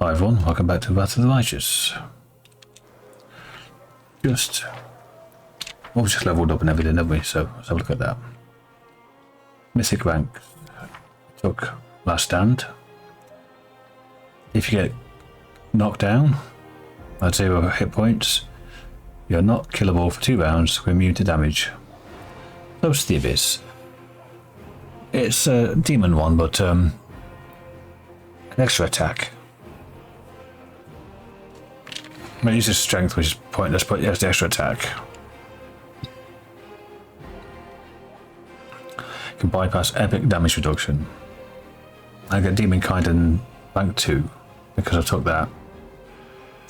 Hi everyone, welcome back to Wrath of the Righteous. We've just leveled up and everything, haven't we? So let's have a look at that. Mythic rank. Took last stand. If you get knocked down at 0 hit points, you're not killable for 2 rounds, we're immune to damage. Close to the Abyss. It's a demon one, but an extra attack. I use his strength, which is pointless, but yes, the extra attack. You can bypass epic damage reduction. I get Demon Kind in rank 2 because I took that.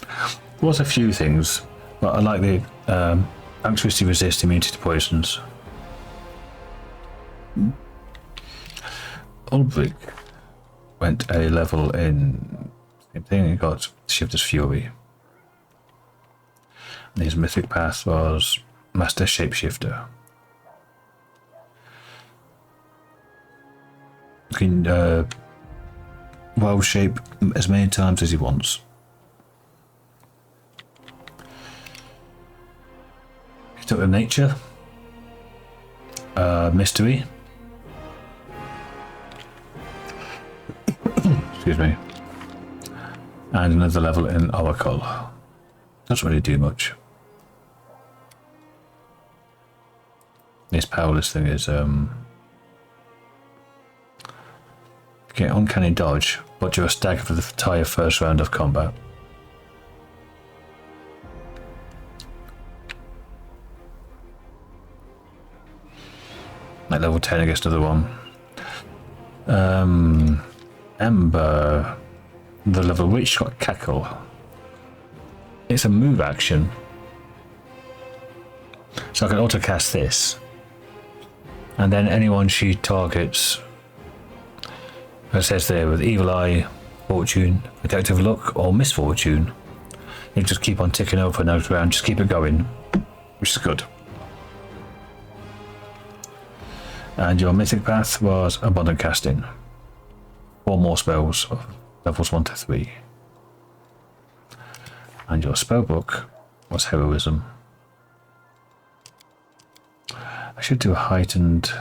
There was a few things, but I like the Sanctuary resist immunity to poisons. Ulbrich went a level in same thing, he got Shifter's Fury. And his mythic path was Master Shapeshifter. He can wild shape as many times as he wants. He took the nature, mystery, excuse me, and another level in Oracle. Doesn't really do much. This powerless thing is get uncanny dodge, but you're a stagger for the entire first round of combat. Like level 10 against another one. Ember, the level witch got Cackle. It's a move action, so I can auto cast this, and then anyone she targets, as it says there, with Evil Eye, Fortune, Protective Look, or Misfortune, you just keep on ticking over and over around, just keep it going, which is good. And your mythic path was Abundant Casting. 4 more spells, levels 1 to 3. And your spellbook was Heroism. I should do a heightened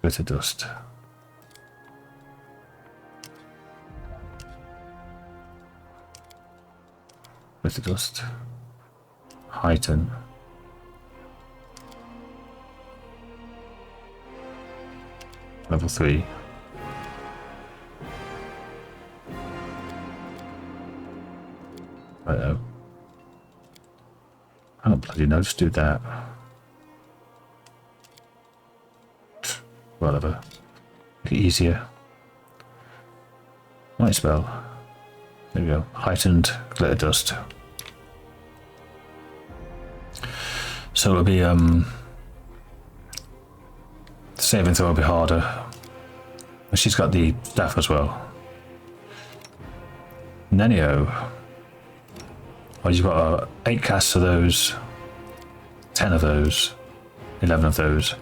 Glitter Dust. Glitter Dust. Heighten. Level 3. Uh-oh. I don't bloody know, just do that. Whatever. Make it easier. Light spell. There we go. Heightened Glitter Dust. So it'll be saving throw will be harder. And she's got the staff as well. Nenio. Well, you've got 8 casts of those, 10 of those, 11 of those.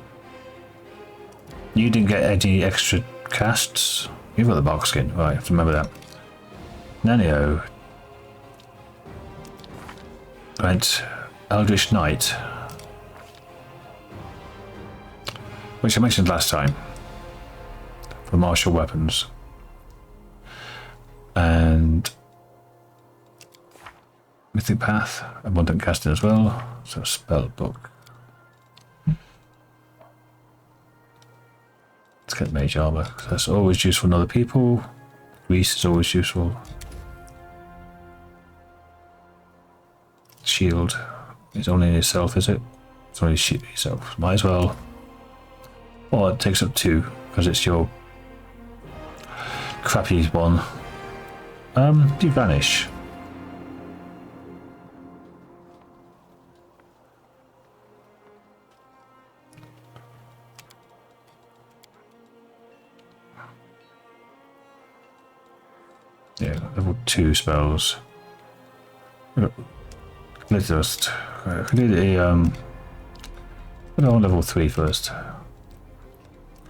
You didn't get any extra casts. You've got the box skin, right? Have to remember that. Nenio went Eldritch Knight, which I mentioned last time, for martial weapons, and Mythic Path, Abundant Casting as well, so spell book. Let's get Mage Armor, because that's always useful in other people. Grease is always useful. Shield is only in yourself, is it? It's only shield yourself. Might as well. Or it takes up 2, because it's your crappy one. Do you vanish? Yeah, level 2 spells. Let's just I can do the put it on level 3 first.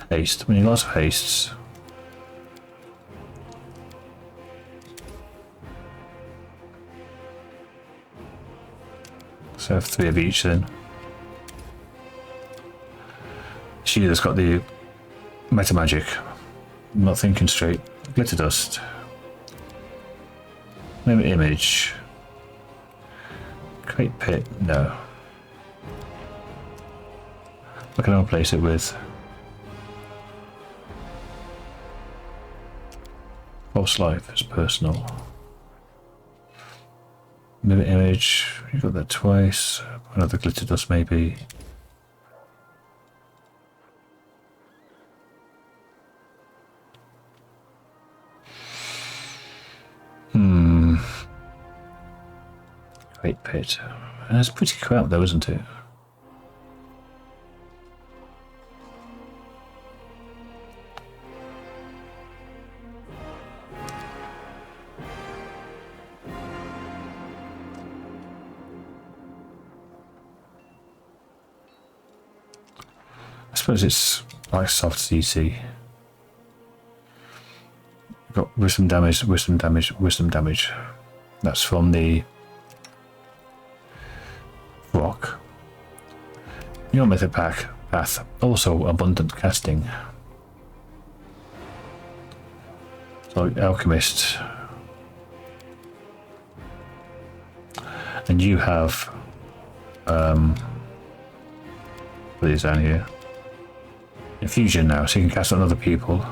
Haste. We need lots of hastes. So I have 3 of each then. She that's got the meta magic. I'm not thinking straight. Glitter dust. Maybe image. Great pit. No. What can I replace it with? False life is personal. Mirror image. You got that twice. Another glitter dust maybe. Great pit. That's pretty crap though, isn't it? I suppose it's like soft CC. Got wisdom damage, wisdom damage, wisdom damage. That's from the rock. Your mythic path, also abundant casting. So alchemist. And you have put these down here. Infusion now, so you can cast on other people.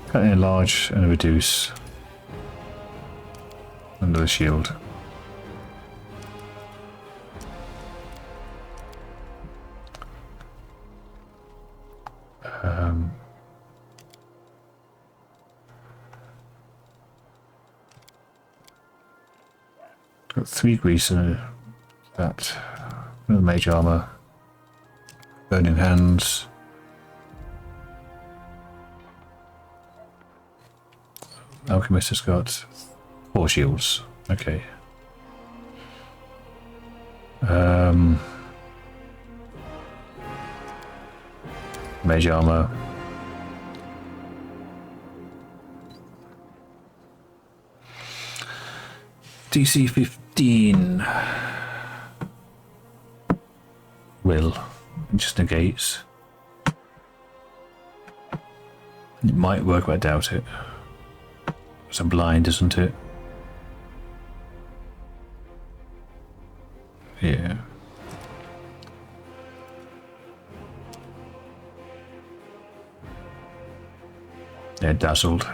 Can enlarge and reduce under the shield. Got 3 grease in that. Another mage armor. Burning hands. Alchemist has got 4 shields. Okay. Mage armor. DC 15. Will. It just negates. It might work, but I doubt it. It's a blind, isn't it? Yeah. They're dazzled.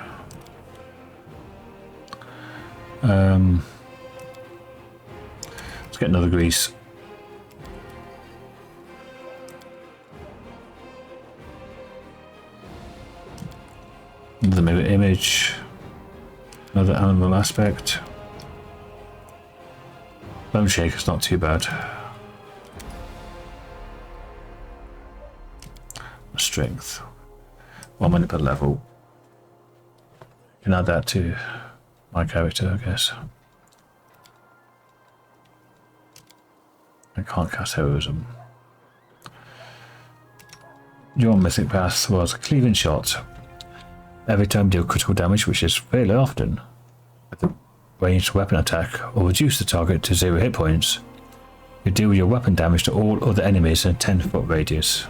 Let's get another grease. Another mirror image. Another animal aspect. Bone shaker's not too bad. Strength. 1 minute per level. Can add that to my character, I guess. I can't cast heroism. Your mythic path was a cleaving shot. Every time you deal critical damage, which is fairly often, with a ranged weapon attack, or reduce the target to 0 hit points, you deal your weapon damage to all other enemies in a 10-foot radius.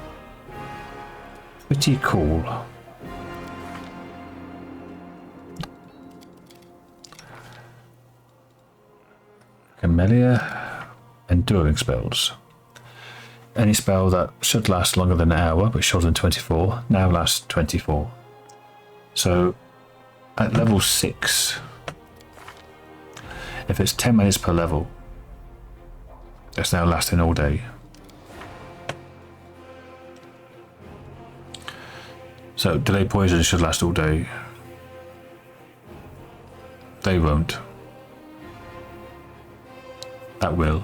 Pretty cool. Camellia. Enduring spells. Any spell that should last longer than an hour but shorter than 24 now lasts 24. So at level 6, if it's 10 minutes per level, it's now lasting all day. So delay poison should last all day. They won't. That will.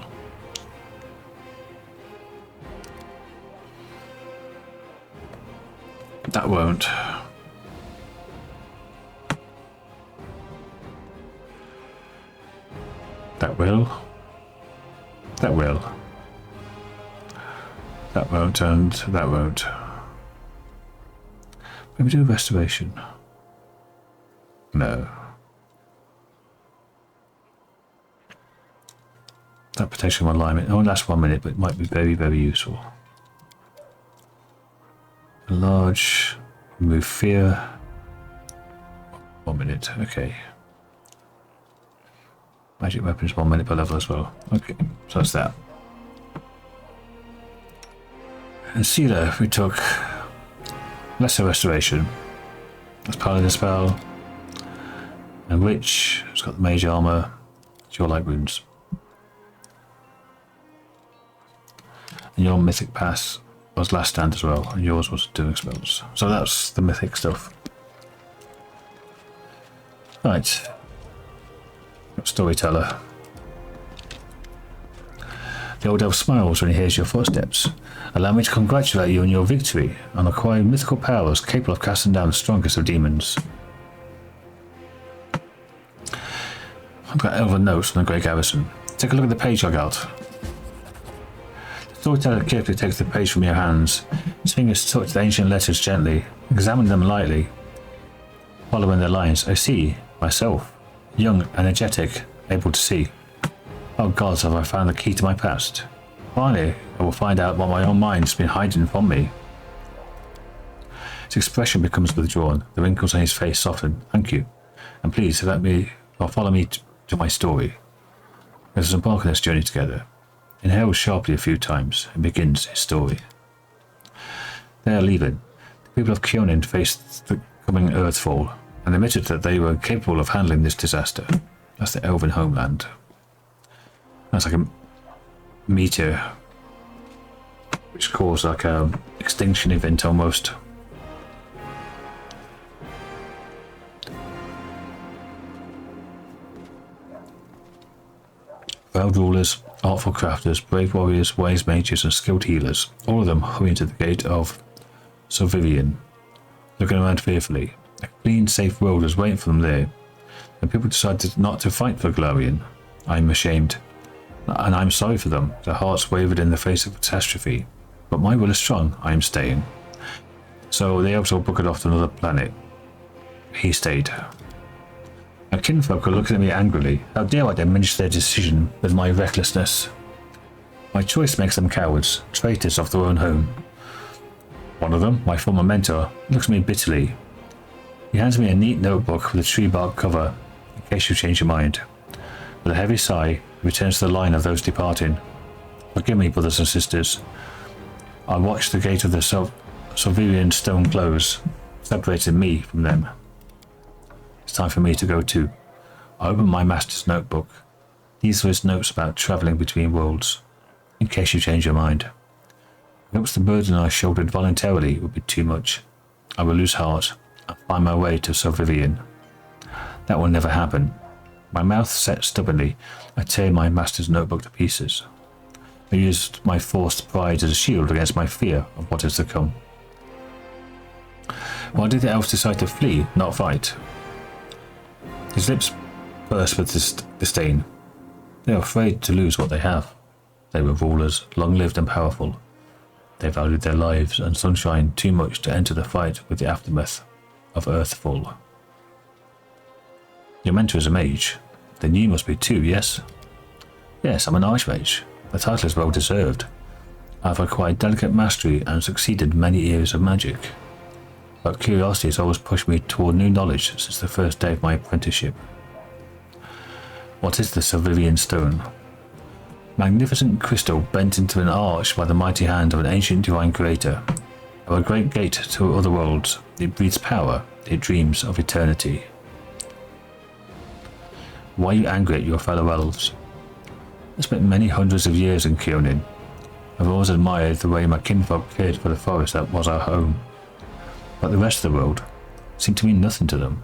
That won't. That will. That will. That won't, and that won't. Maybe do restoration. No. That protection of alignment. It only lasts 1 minute, but it might be very, very useful. Enlarge. Remove fear. 1 minute. Okay. Magic weapons 1 minute per level as well. Okay, so that's that. And Sealer, we took Lesser Restoration. That's Paladin spell. And Witch, it's got the Mage Armor. Cure Light Wounds. And your Mythic Pass was Last Stand as well, and yours was Doing Spells. So that's the Mythic stuff. Right. Storyteller. The old elf smiles when he hears your footsteps. Allow me to congratulate you on your victory on acquiring mythical powers capable of casting down the strongest of demons. I've got elven notes from the Grey Garrison. Take a look at the page I got. The storyteller carefully takes the page from your hands. His fingers touch the ancient letters gently. Examine them lightly. Following their lines, I see myself. Young, energetic, able to see. Oh gods, have I found the key to my past? Finally, I will find out what my own mind's been hiding from me. His expression becomes withdrawn. The wrinkles on his face soften. Thank you. And please let me, or follow me to my story. Let us embark on this journey together. Inhales sharply a few times and begins his story. They are leaving. The people of Kyonin faced the coming earthfall and admitted that they were capable of handling this disaster. That's the elven homeland. That's like a meteor which caused like a extinction event almost. Proud rulers, artful crafters, brave warriors, wise mages and skilled healers, all of them hurrying to the gate of Solvivian, looking around fearfully. A clean, safe world was waiting for them there, and people decided not to fight for Glorian. I'm ashamed, and I'm sorry for them. Their hearts wavered in the face of catastrophe, but my will is strong. I am staying. So they also booked off to another planet. He stayed. My kinfolk are looking at me angrily. How dare I diminish their decision with my recklessness? My choice makes them cowards, traitors of their own home. One of them, my former mentor, looks at me bitterly. He hands me a neat notebook with a tree bark cover, in case you change your mind. With a heavy sigh, he returns to the line of those departing. Forgive me, brothers and sisters. I watched the gate of the Solvivian stone close, separating me from them. It's time for me to go too. I open my master's notebook. These are his notes about travelling between worlds, in case you change your mind. Perhaps the burden I shouldered voluntarily would be too much. I will lose heart and find my way to Solvivian. That will never happen. My mouth set stubbornly, I tear my master's notebook to pieces. I used my forced pride as a shield against my fear of what is to come. Why did the elves decide to flee, not fight? His lips burst with disdain. They are afraid to lose what they have. They were rulers, long-lived and powerful. They valued their lives and sunshine too much to enter the fight with the aftermath of Earthfall. Your mentor is a mage. Then you must be too, yes? Yes, I'm an archmage. The title is well deserved. I've acquired delicate mastery and succeeded in many areas of magic. But curiosity has always pushed me toward new knowledge since the first day of my apprenticeship. What is the Solvivian stone? Magnificent crystal bent into an arch by the mighty hand of an ancient divine creator. Of a great gate to other worlds, it breathes power, it dreams of eternity. Why are you angry at your fellow elves? I spent many hundreds of years in Kyonin. I've always admired the way my kinfolk cared for the forest that was our home. But the rest of the world seemed to mean nothing to them.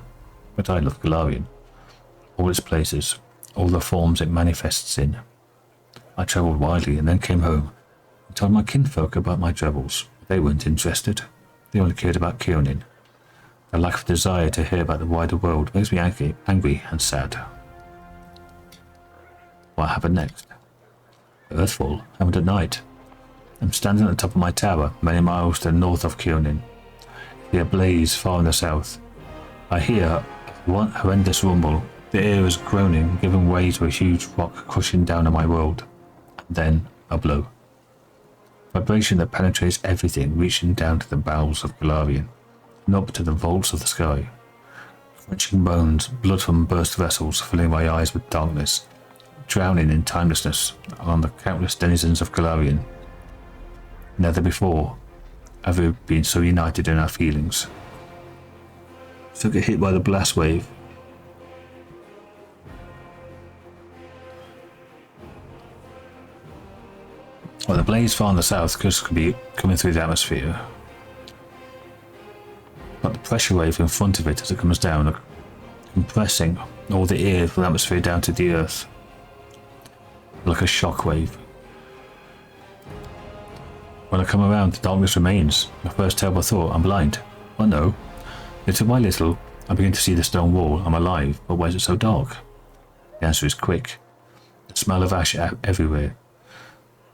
But I love Golarion. All its places, all the forms it manifests in. I travelled widely and then came home and told my kinfolk about my travels. They weren't interested. They only cared about Kyonin. The lack of desire to hear about the wider world makes me angry and sad. What happened next? Earthfall happened at night. I'm standing at the top of my tower, many miles to the north of Kyonin. The ablaze far in the south. I hear a One horrendous rumble. The air was groaning, giving way to a huge rock crushing down on my world. And then a blow. Vibration that penetrates everything, reaching down to the bowels of Golarion, and up to the vaults of the sky. Crunching bones, blood from burst vessels, filling my eyes with darkness, drowning in timelessness among the countless denizens of Golarion. Never before have we been so united in our feelings. So get hit by the blast wave. Well, the blaze far in the south could be coming through the atmosphere. But the pressure wave in front of it as it comes down, compressing all the air from the atmosphere down to the earth. Like a shock wave. When I come around, the darkness remains. My first terrible thought, I'm blind. Oh no. Little by little, I begin to see the stone wall. I'm alive, but why is it so dark? The answer is quick. The smell of ash everywhere.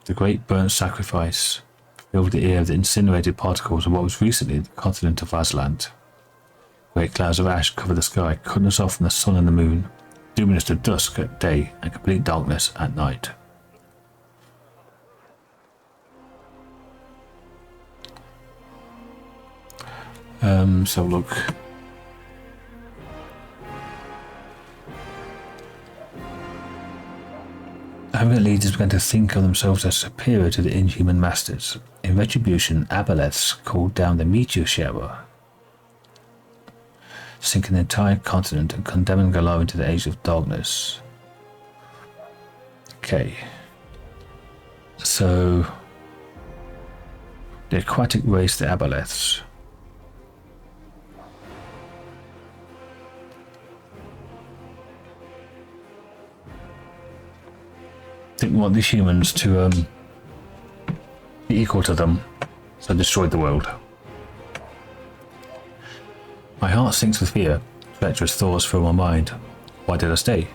The great burnt sacrifice filled the air with the incinerated particles of what was recently the continent of Aslan. Great clouds of ash covered the sky, cutting us off from the sun and the moon, dooming us to dusk at day and complete darkness at night. So look. Arrogant leaders began to think of themselves as superior to the inhuman masters. In retribution, aboleths called down the meteor shower, sinking the entire continent and condemning Golarion to the age of darkness. Okay. So, the aquatic race, the aboleths. Didn't want these humans to be equal to them, so destroyed the world. My heart sinks with fear. Treacherous thoughts fill my mind. Why did I stay?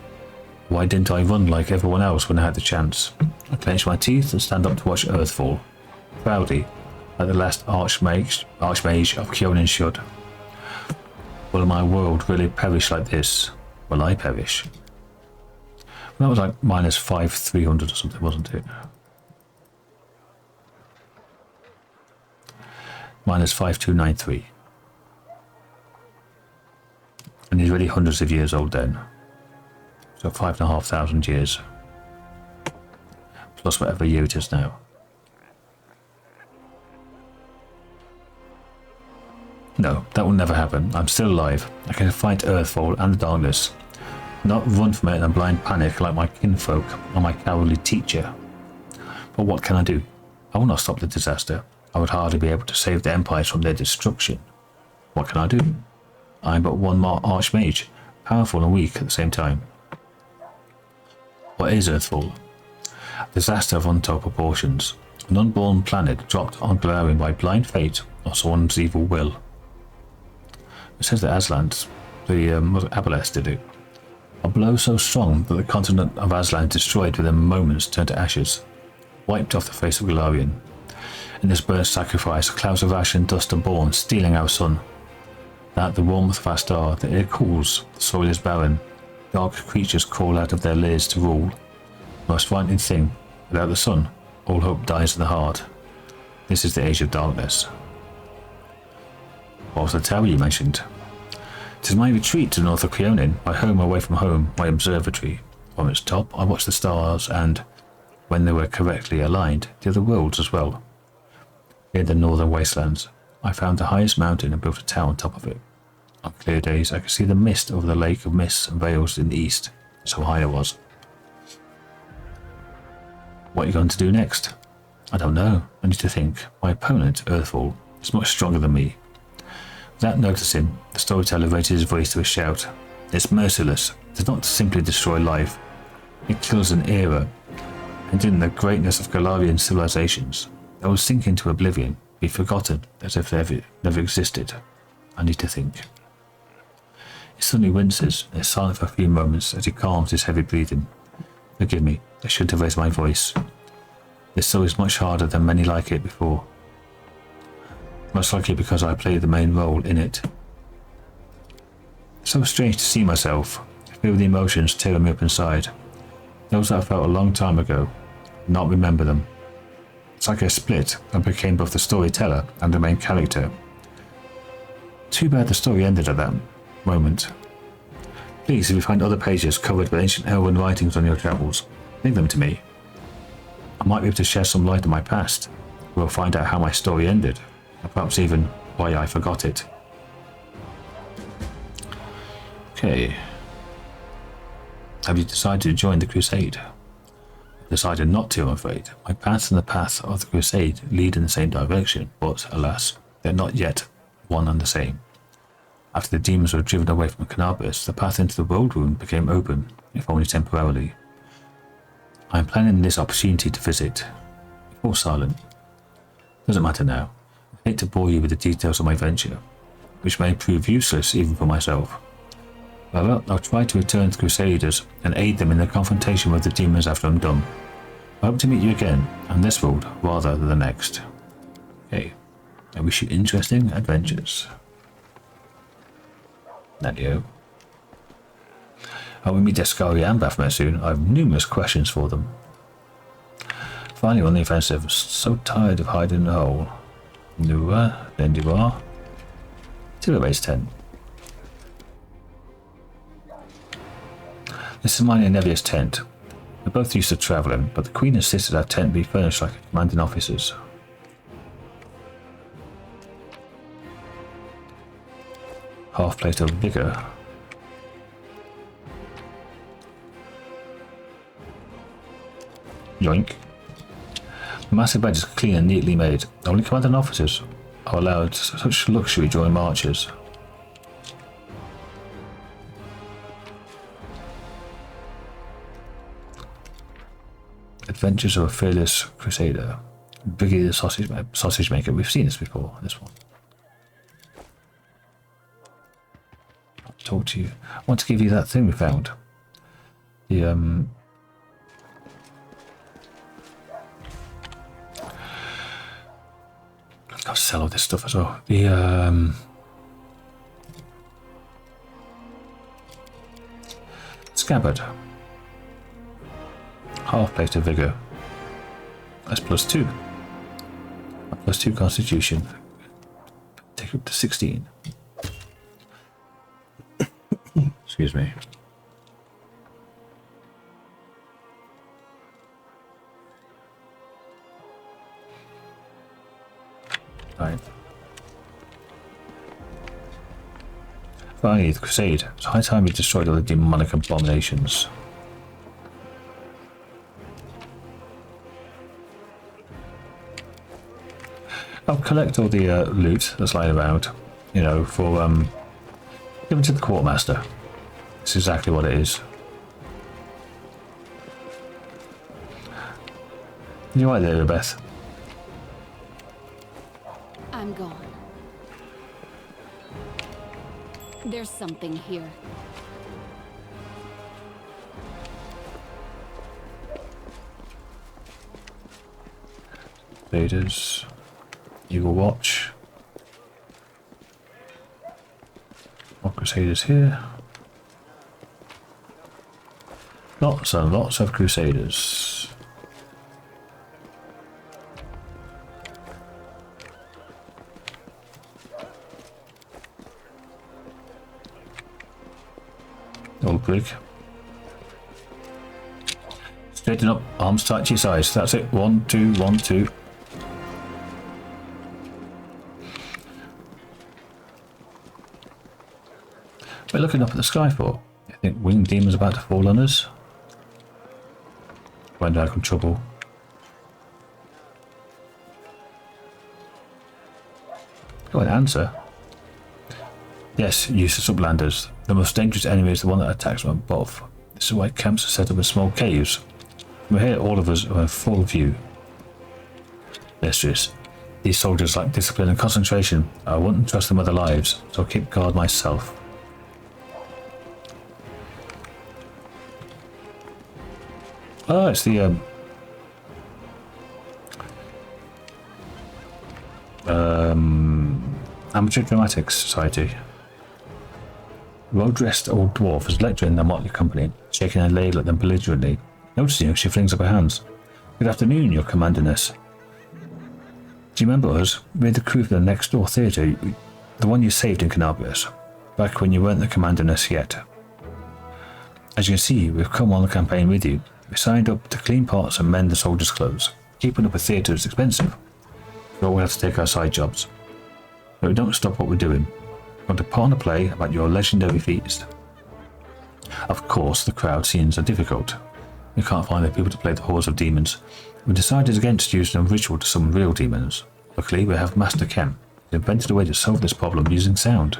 Why didn't I run like everyone else when I had the chance? I clench my teeth and stand up to watch Earth fall, proudly, like the last archmage of Kyonin should. Will my world really perish like this? Will I perish? That was like minus 5,300 or something, wasn't it? Minus 5,293. And he's really hundreds of years old then. So 5,500 years. Plus whatever year it is now. No, that will never happen. I'm still alive. I can fight Earthfall and the darkness. Not run from it in a blind panic like my kinfolk or my cowardly teacher. But what can I do? I will not stop the disaster. I would hardly be able to save the empires from their destruction. What can I do? I am but one more archmage, powerful and weak at the same time. What is Earthfall? A disaster of untold proportions. An unborn planet dropped on Golarion by blind fate or someone's evil will. It says that Aslan, the aboleths, did it. A blow so strong that the continent of Aslan destroyed within moments turned to ashes, wiped off the face of Golarion. In this burnt sacrifice, clouds of ash and dust are born, stealing our sun. At the warmth of our star, the air cools, the soil is barren, dark creatures crawl out of their lairs to rule. The most frightening thing, without the sun, all hope dies in the heart. This is the age of darkness. What was the tower you mentioned? It is my retreat to north of Kyonin, my home away from home, my observatory. From its top, I watched the stars and, when they were correctly aligned, the other worlds as well. In the northern wastelands, I found the highest mountain and built a tower on top of it. On clear days, I could see the mist over the lake of mists and veils in the east, so high it was. What are you going to do next? I don't know. I need to think. My opponent, Earthfall, is much stronger than me. Without noticing, the storyteller raised his voice to a shout. It's merciless. It does not simply destroy life. It kills an era, and in the greatness of Golarian civilizations, they will sink into oblivion, be forgotten as if they never existed. I need to think. He suddenly winces and is silent for a few moments as he calms his heavy breathing. Forgive me, I shouldn't have raised my voice. This story is much harder than many like it before. Most likely because I played the main role in it. So strange to see myself. I feel the emotions tearing me up inside. Those that I felt a long time ago, not remember them. It's like I split and became both the storyteller and the main character. Too bad the story ended at that moment. Please, if you find other pages covered with ancient elven writings on your travels, bring them to me. I might be able to shed some light on my past. We'll find out how my story ended, and perhaps even why I forgot it. Okay. Have you decided to join the Crusade? I've decided not to, I'm afraid. My path and the path of the Crusade lead in the same direction, but alas, they're not yet one and the same. After the demons were driven away from Cannabis, the path into the world room became open, if only temporarily. I am planning this opportunity to visit. Before silent. Doesn't matter now. I hate to bore you with the details of my venture, which may prove useless even for myself. However, I'll try to return to the Crusaders and aid them in their confrontation with the demons after I'm done. I hope to meet you again, on this world rather than the next. Okay, I wish you interesting adventures. Nadio. When we meet Descari and Baphomet soon, I have numerous questions for them. Finally on the offensive, so tired of hiding in the hole. Nura, then you are. To the base 10. This is mine and Nevia's tent. We're both used to travelling, but the Queen insisted our tent be furnished like a commanding officer's. Half plate of vigour. Yoink. The massive bed is clean and neatly made. Only commanding officers are allowed such luxury during marches. Adventures of a Fearless Crusader. Biggie the sausage maker. We've seen this before, this one. I'll talk to you. I want to give you that thing we found. The I've got to sell all this stuff as well. The scabbard. Half plate of vigour. That's +2. +2 constitution. Take up to 16. Excuse me. Right. Finally, the Crusade. It's high time we destroyed all the demonic abominations. I'll collect all the loot that's lying around, you know, for give it to the quartermaster. That's exactly what it is. You're right there, Irabeth. I'm gone. There's something here. Invaders. Eagle Watch. More Crusaders here. Lots and lots of Crusaders. Old brig. Straighten up, arms tight to your sides. That's it. 1, 2, 1, 2. We're looking up at the sky for. I think winged demons about to fall on us. Find out in trouble. Go and answer. Yes, useless uplanders. The most dangerous enemy is the one that attacks from above. This is why camps are set up in small caves. From here, all of us are in full view. Mistress, these soldiers lack discipline and concentration. I wouldn't trust them with their lives, so I'll keep guard myself. Oh, it's the Amateur Dramatics Society. The well-dressed old dwarf is lecturing the motley company, shaking a ladle at them belligerently. Noticing you, she flings up her hands. Good afternoon, your commanderness. Do you remember us? We're the crew for the next door theatre, the one you saved in Cannabis, back when you weren't the commanderness yet. As you can see, we've come on the campaign with you. We signed up to clean pots and mend the soldiers' clothes. Keeping up a theatre is expensive, so we'll have to take our side jobs. But we don't stop what we're doing. We want to put on a play about your legendary feats. Of course, the crowd scenes are difficult. We can't find the people to play the hordes of demons. We decided against using a ritual to summon real demons. Luckily, we have Master Kem, who invented a way to solve this problem using sound.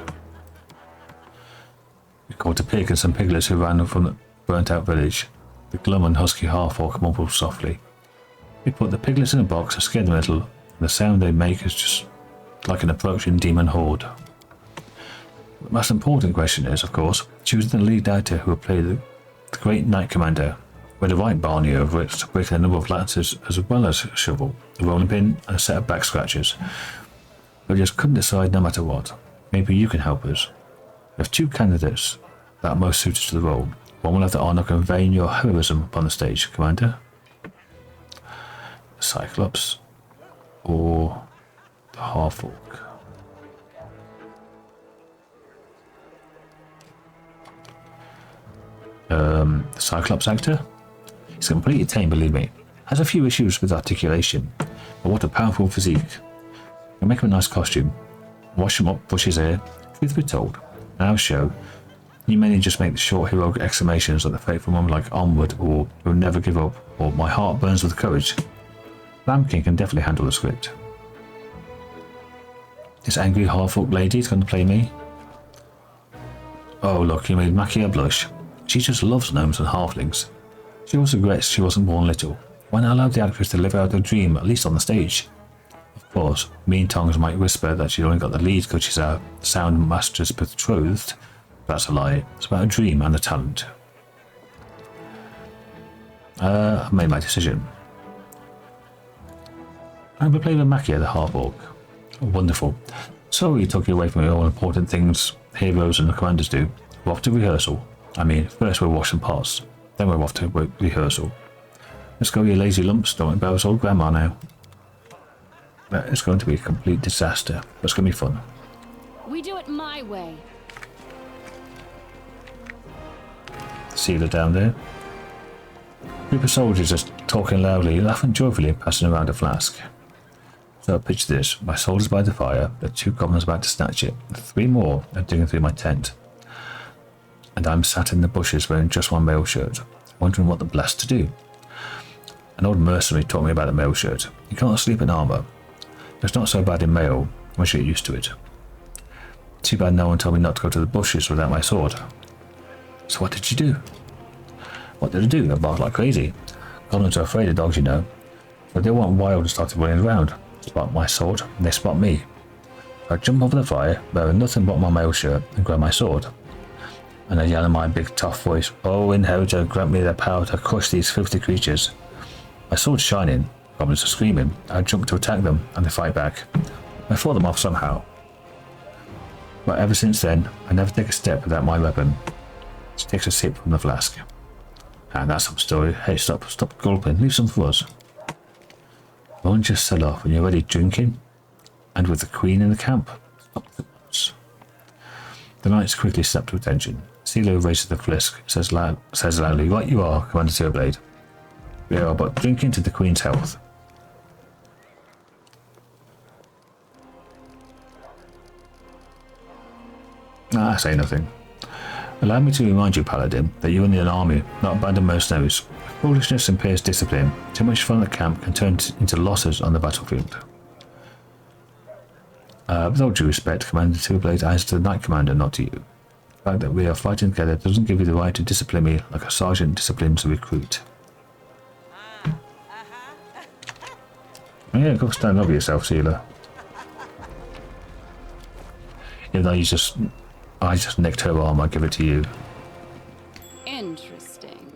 We caught a pig and some piglets who ran from the burnt-out village. The glum and husky half-orc mumbled softly. We put the piglets in a box and scared them a little, and the sound they make is just like an approaching demon horde. The most important question is, of course, choosing the lead actor who will play the great Knight Commander. With a right barney over it, breaking a number of lances as well as a shovel, a rolling pin, and a set of back scratches. We just couldn't decide no matter what. Maybe you can help us. We have two candidates that are most suited to the role. One will have the honour of conveying your heroism upon the stage, Commander. The Cyclops or the Half-Orc. The Cyclops actor? He's completely tame, believe me. Has a few issues with articulation, but what a powerful physique. You'll make him a nice costume. Wash him up, brush his hair. Truth be told, in our show, you mainly just make the short heroic exclamations like the fateful one like onward or we'll never give up or my heart burns with courage. Lamb King can definitely handle the script. This angry half-orc lady is going to play me. Oh look, you made Makia blush. She just loves gnomes and halflings. She also regrets she wasn't born little. Why not allow the actress to live out her dream, at least on the stage? Of course, mean tongues might whisper that she only got the lead because she's our sound master's betrothed. That's a lie. It's about a dream and a talent. I've made my decision. I'm playing with Makia the half-orc. Oh, wonderful. So you took you away from the all important things heroes and the commanders do. We're off to rehearsal. I mean, first we'll wash some pots. Then we're off to rehearsal. Let's go, you lazy lumps. Don't embarrass old grandma now. It's going to be a complete disaster. But it's going to be fun. We do it my way. See her down there? A group of soldiers just talking loudly, laughing joyfully and passing around a flask. So picture this. My soldiers by the fire, the two goblins about to snatch it, and three more are digging through my tent. And I'm sat in the bushes wearing just one mail shirt, wondering what the blast to do. An old mercenary taught me about the mail shirt. You can't sleep in armour. It's not so bad in mail once you get used to it. Too bad no one told me not to go to the bushes without my sword. So what did you do? What did I do? I barked like crazy. Goblins are afraid of dogs, you know. So they went wild and started running around. Spot my sword, and they spot me. So I jump over the fire, wearing nothing but my mail shirt, and grab my sword. And I yell in my big tough voice, "Oh, Inheritor, grant me the power to crush these filthy creatures." My sword's shining, goblins are screaming. I jump to attack them, and they fight back. I fought them off somehow. But ever since then, I never take a step without my weapon. She takes a sip from the flask. And that's some story. Hey, stop gulping, leave some for us. Won't just set off when you're ready drinking? And with the queen in the camp? Stop at once. The knights quickly snap to attention. Silo raises the flask, says loudly, "Right you are, Commander Tearblade. We are but drinking to the Queen's health." I say nothing. Allow me to remind you, Paladin, that you are in an army, not a band of mercenaries. Foolishness impairs discipline. Too much fun at camp can turn into losses on the battlefield. With all due respect, Commander Tearblade answers to the Knight Commander, not to you. The fact that we are fighting together doesn't give you the right to discipline me like a sergeant disciplines a recruit. Yeah, go stand up for yourself, Sealer. Even though I just nicked her arm, I give it to you. Interesting.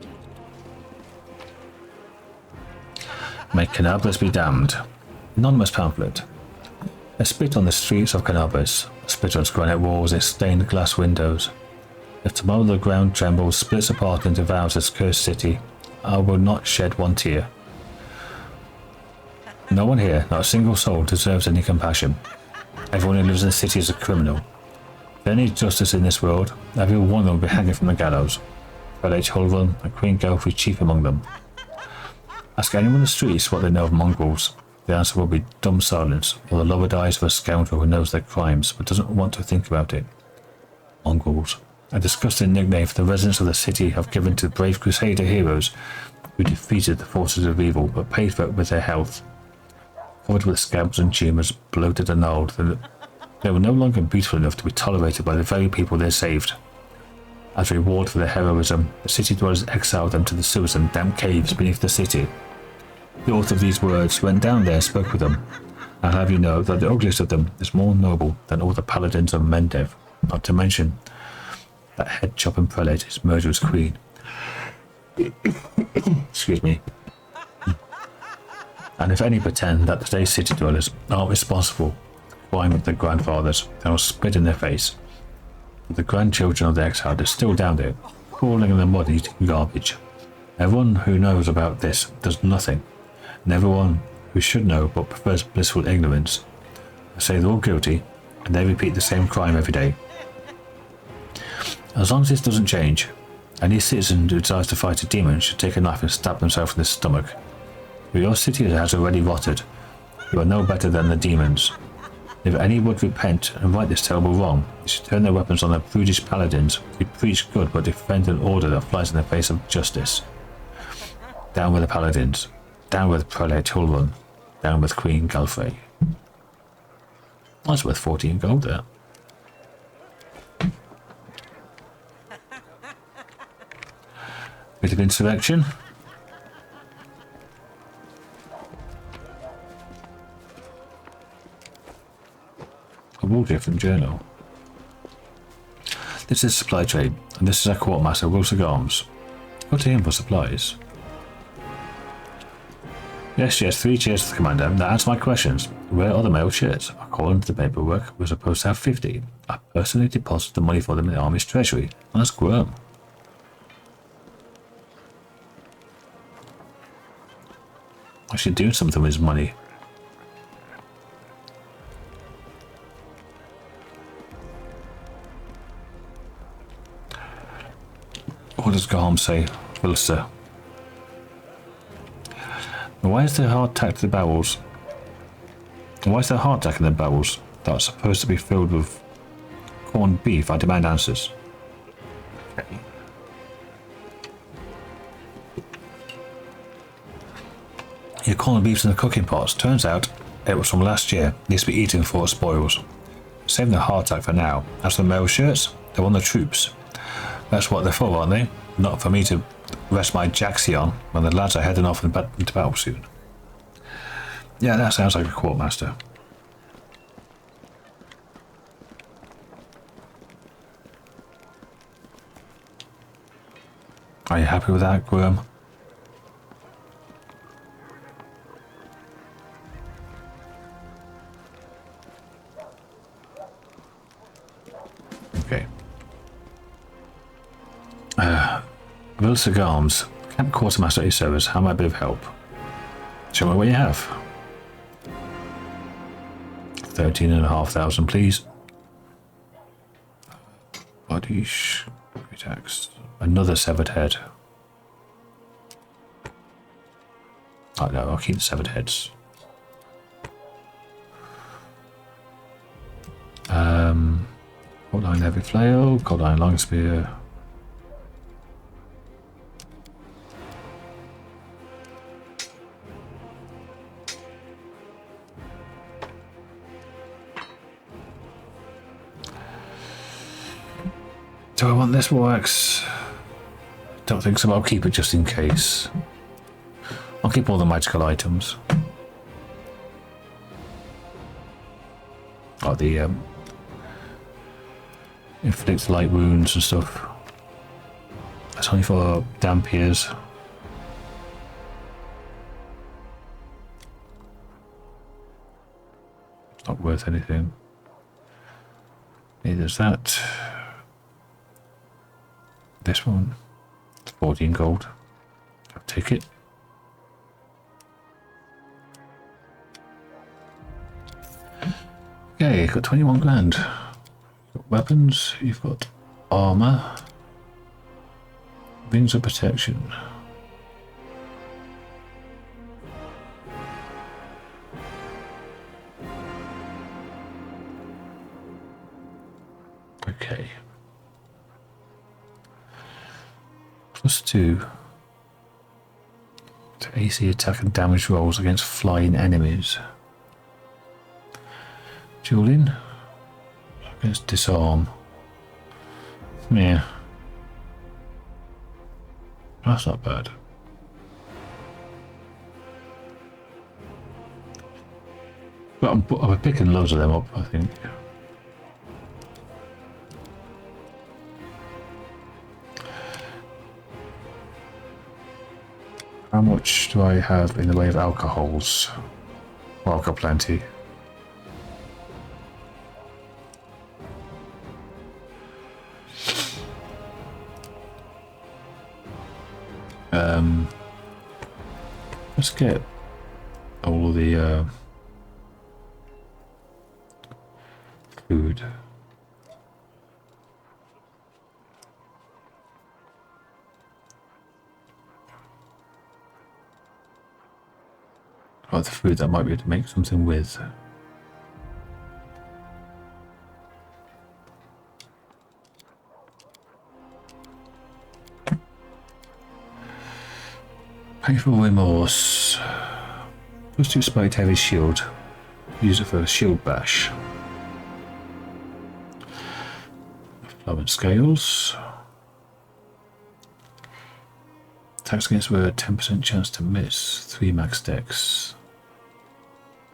May Cannabis be damned. Anonymous pamphlet. A spit on the streets of Cannabis. A spit on granite walls and stained glass windows. If tomorrow the ground trembles, splits apart and devours this cursed city, I will not shed one tear. No one here, not a single soul, deserves any compassion. Everyone who lives in the city is a criminal. If there is justice in this world, every one of them will be hanging from the gallows. Prelate Hulrun and Queen Gelfrey chief among them. Ask anyone in the streets what they know of mongrels. The answer will be dumb silence, or the lowered eyes of a scoundrel who knows their crimes but doesn't want to think about it. Mongrels. A disgusting nickname for the residents of the city have given to brave Crusader heroes who defeated the forces of evil but paid for it with their health. Covered with scabs and tumours, bloated and old, they were no longer beautiful enough to be tolerated by the very people they saved. As a reward for their heroism, the city dwellers exiled them to the sewers and damp caves beneath the city. The author of these words went down there and spoke with them. I'll have you know that the ugliest of them is more noble than all the paladins of Mendev, not to mention that head-chopping prelate, his murderous queen. Excuse me. And if any pretend that today's city dwellers aren't responsible for the crime of their grandfathers, then I'll spit in their face. The grandchildren of the exiled are still down there, crawling in the mud eating garbage. Everyone who knows about this does nothing, and everyone who should know but prefers blissful ignorance. I say they're all guilty, and they repeat the same crime every day. As long as this doesn't change, any citizen who decides to fight a demon should take a knife and stab themselves in the stomach. But your city has already rotted. You are no better than the demons. If any would repent and right this terrible wrong, they should turn their weapons on the prudish paladins who preach good but defend an order that flies in the face of justice. Down with the paladins. Down with Prelate Hulrun. Down with Queen Gelfrey. That's worth 14 gold there. Bit of insurrection. A wool different journal. This is supply trade, and this is our quartermaster, Wilson Arms. Go to him for supplies. Yes, 3 cheers to the commander. Now answer my questions. Where are the mail shirts? According to the paperwork, we're supposed to have 50. I personally deposited the money for them in the army's treasury. That's grim. I should do something with his money. What does Garm say? Wilster. Why is there hard tack to the barrels? Why is there hard tack in the barrels that are supposed to be filled with corned beef? I demand answers. Okay. Your corned beef's in the cooking pots. Turns out it was from last year. Needs to be eaten before it spoils. Saving the hardtack for now. As for the mail shirts, they're on the troops. That's what they're for, aren't they? Not for me to rest my jacksie on when the lads are heading off into battle soon. Yeah, that sounds like a quartermaster. Are you happy with that, Graham? Okay. Wilson Arms, Camp Quartermaster at your service. How may I be of help? Show me what you have. 13,500, please. Body tax. Another severed head. Oh no, I'll keep the severed heads. Cold iron heavy flail, cold iron long spear. Do I want this wax? Don't think so, but I'll keep it just in case. I'll keep all the magical items. Oh, the inflict light wounds and stuff. That's only for damp ears. It's not worth anything. Neither is that. This one. 14 gold. I'll take it. Okay, got 21 grand. Got weapons, you've got armor. Rings of protection. Okay. +2 to AC attack and damage rolls against flying enemies. Dueling against disarm. Yeah. That's not bad. But I'm picking loads of them up, I think. How much do I have in the way of alcohols? Well, I've got plenty. Let's get all the food. Oh, the food that I might be able to make something with. Painful remorse. +2 spiked heavy shield. Use it for a shield bash. Flowing scales. Attacks against with a 10% chance to miss. 3 max dex.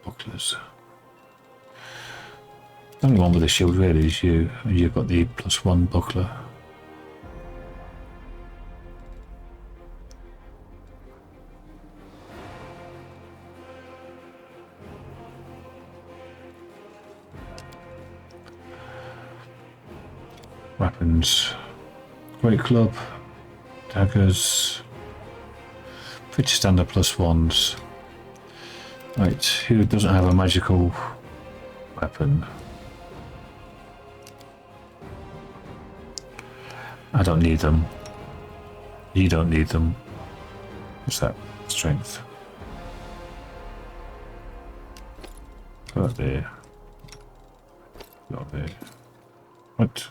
Bucklers. The only one with a shield really is you, and you've got the +1 buckler. Weapons. Great club. Daggers. Pretty standard +1s. Right, who doesn't have a magical weapon? I don't need them. You don't need them. What's that? Strength. Got there. Got there. What?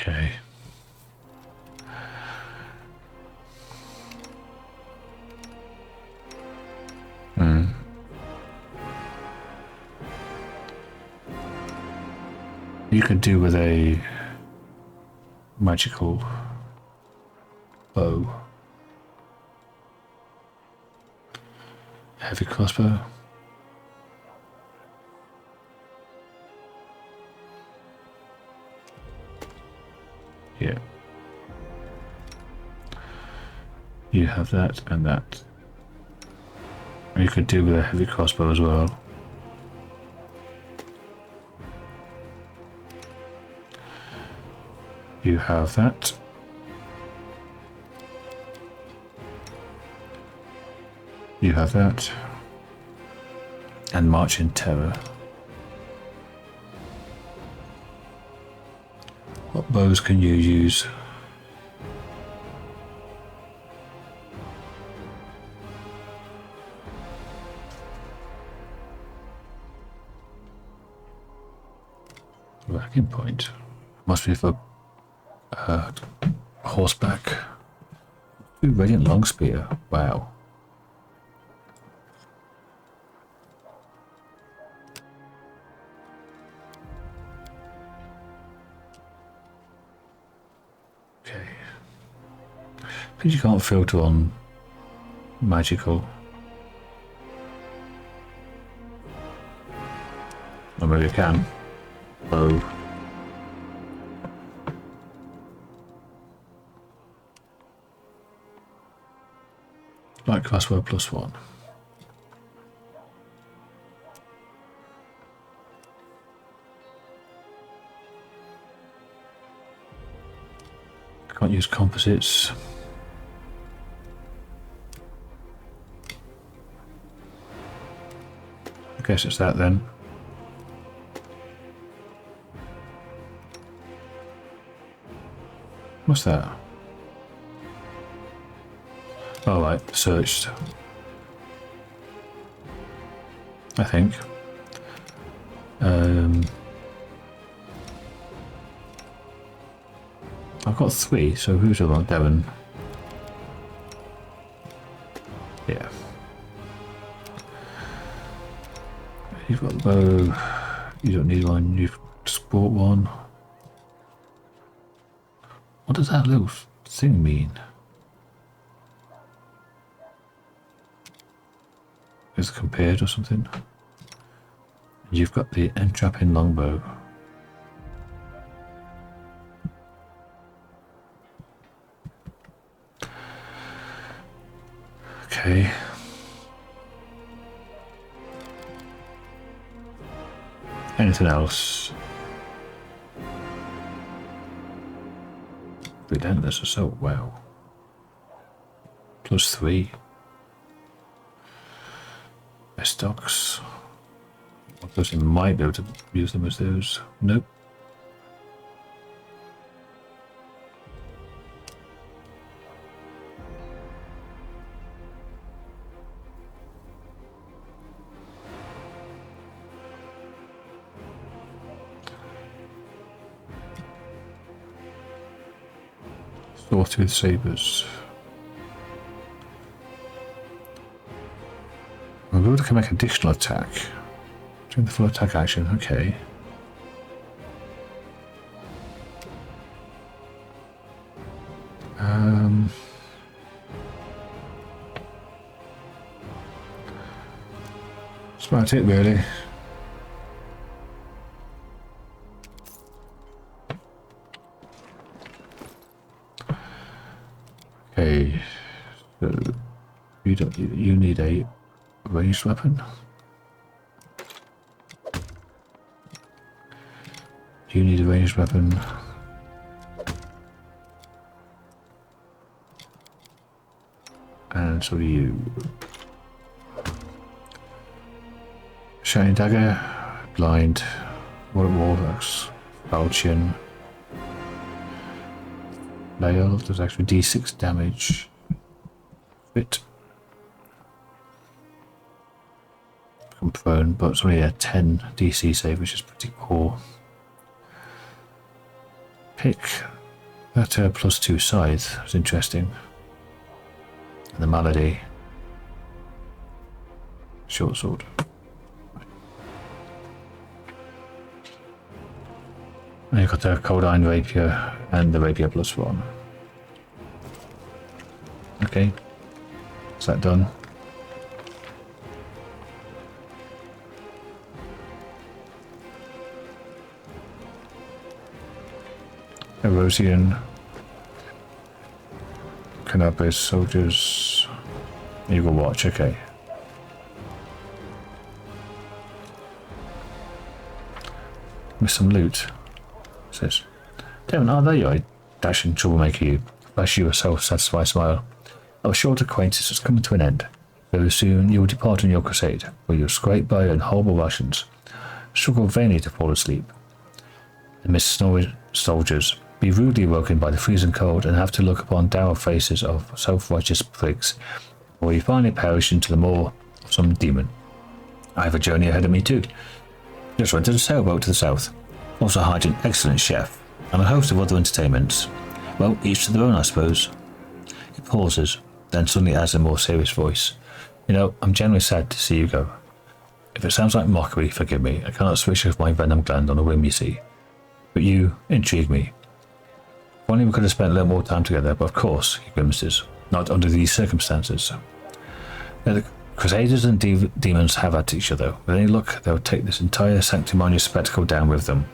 Okay. You could do with a magical bow. Heavy crossbow. Yeah. You have that and that. And you could do with a heavy crossbow as well. You have that. You have that. And March in Terror. What bows can you use? Racking point. Must be for horseback. Ooh, Radiant Long Spear. Wow. Okay. Because you can't filter on magical. Or maybe you can. Oh. Light crossbow +1. Can't use composites. I guess it's that then. What's that? Oh right, searched. I think. I've got 3, so who's the one? Devon. Yeah. You've got the bow. You don't need one. You've just bought one. What does that little thing mean? Is it compared or something? You've got the entrapping longbow. Okay. Anything else? Relentless assault, wow. +3. Stocks. I person might be able to use them as those. Nope. Sawtooth sabers. We're able to make additional attack. During the full attack action, okay. That's about it really. Okay, so you need a ranged weapon. You need a ranged weapon. And so do you. Shining dagger, blind, warlocks, falchion. Lael does actually d6 damage. Fit. Become prone, but it's only a 10 DC save, which is pretty poor. Pick that +2 scythe. It's interesting. And the malady. Short sword. And you've got the cold iron rapier and the rapier +1. Okay. Is that done? Erosian. Canopus soldiers. Eagle watch, okay. With some loot. Says, Devon, are they you dashing troublemaker you? Flash you a self-satisfied smile. Our short acquaintance has come to an end. Very soon you will depart on your crusade, where you'll scrape by on horrible rations, struggle vainly to fall asleep. Amidst snowy soldiers, be rudely woken by the freezing cold and have to look upon dour faces of self-righteous prigs, or you finally perish into the maw of some demon. I have a journey ahead of me too. Just rented a sailboat to the south. Also hired an excellent chef, and a host of other entertainments. Well, each to their own, I suppose. He pauses, then suddenly adds a more serious voice. You know, I'm genuinely sad to see you go. If it sounds like mockery, forgive me. I cannot switch off my venom gland on a whim, you see. But you intrigue me. If only we could have spent a little more time together, but of course, he grimaces, not under these circumstances. Now, the Crusaders and demons have at each other. With any luck, they'll take this entire sanctimonious spectacle down with them.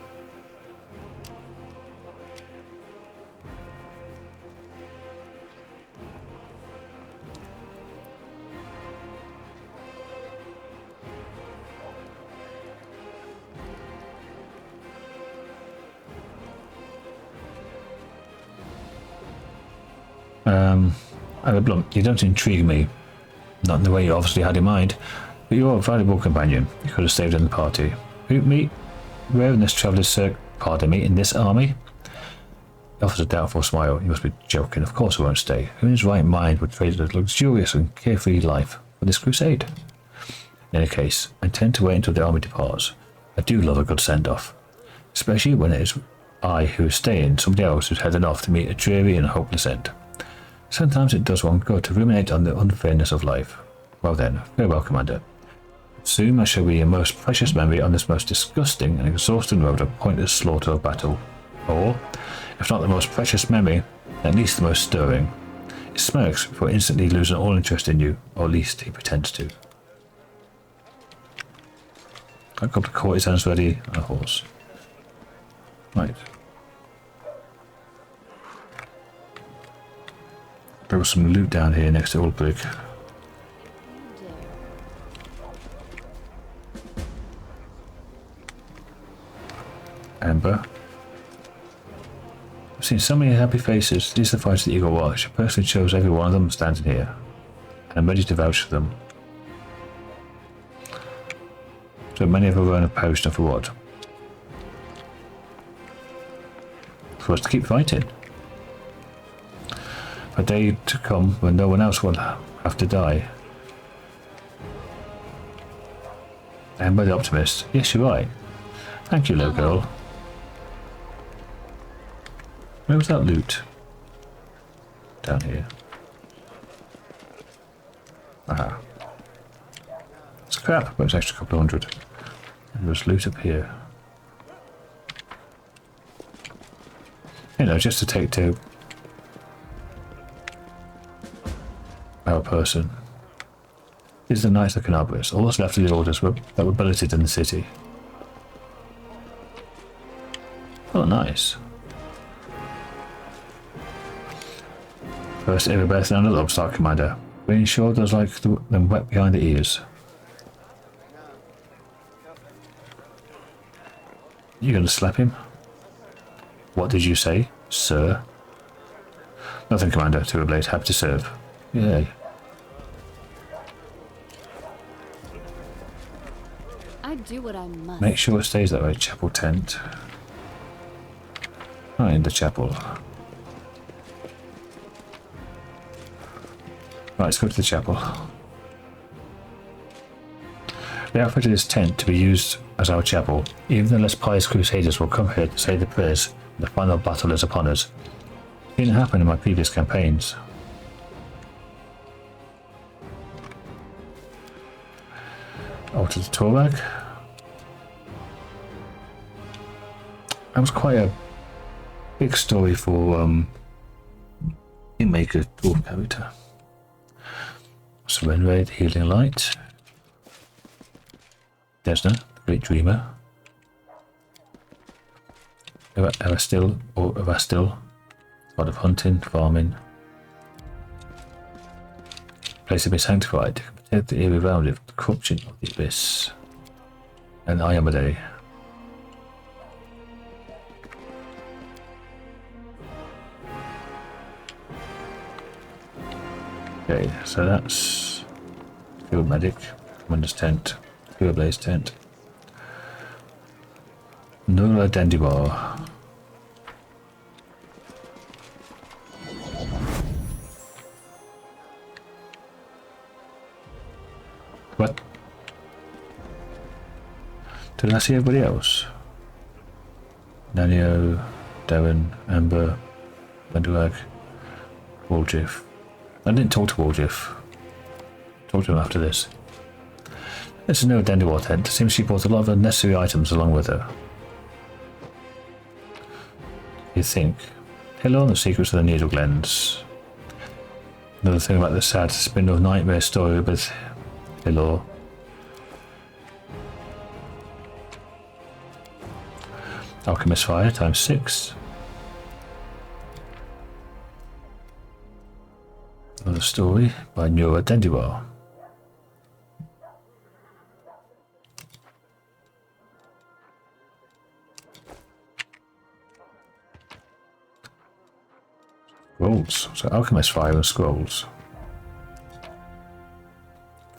Blunt, you don't intrigue me. Not in the way you obviously had in mind, but you're a valuable companion. You could have saved in the party. Who, me? Where in this traveller's pardon me, in this army? He offers a doubtful smile. You must be joking. Of course I won't stay. Who in his right mind would trade a luxurious and carefree life for this crusade? In any case, I intend to wait until the army departs. I do love a good send-off, especially when it is I who is staying, somebody else who's heading off to meet a dreary and hopeless end. Sometimes it does one good to ruminate on the unfairness of life. Well then, farewell, Commander. Soon I shall be your most precious memory on this most disgusting and exhausting road of pointless slaughter of battle. Or, if not the most precious memory, at least the most stirring. He smirks before instantly losing all interest in you, or at least he pretends to. Got a couple of courtesans ready and a horse. Right. There was some loot down here next to Ulbrig. Amber. I've seen so many happy faces. These are the fights that you go watch. I personally chose every one of them standing here. And I'm ready to vouch for them. So many of them are in a potion for what? For us to keep fighting. A day to come when no one else will have to die. Amber the optimist. Yes, you're right. Thank you, little girl. Where was that loot? Down here. Aha. It's crap, but it's extra couple of hundred. And there's loot up here. You know, just to take to our person. This is a nice looking arborist. All that's left of the orders that were billeted in the city. Oh, nice. First Irabeth and another upstart commander. Being sure there's like them wet behind the ears. You gonna slap him? What did you say, sir? Nothing, Commander. Too late. Happy to serve. Yay. I do what I must. Make sure it stays that way. Chapel tent. Right in the chapel. Right, let's go to the chapel. We outfitted this tent to be used as our chapel. Even the less pious Crusaders will come here to say the prayers. The final battle is upon us. It didn't happen in my previous campaigns. Altar to Torag. That was quite a big story for Kingmaker dwarf character. Serenade, Healing Light. Desna, the Great Dreamer. Avastil, or Avastil, God of Hunting, Farming. Place to be sanctified, to protect the area around it from the corruption of the abyss. And I am a day. Okay, so that's Field Medic, Commander's Tent, Field Blaze Tent. Nula Dendibar. What? Did I see everybody else? Nanio, Darren, Amber, Meduag, Waljiff. I didn't talk to Waljiff. Talk to him after this. This is no Dendibar tent. It seems she brought a lot of unnecessary items along with her. You think? Hello, the secrets of the Needle Glens. Another thing about the sad spin-off nightmare story with Hello. Alchemist Fire times 6. Another story by Nura Dendibar. Scrolls. So alchemist fire and scrolls.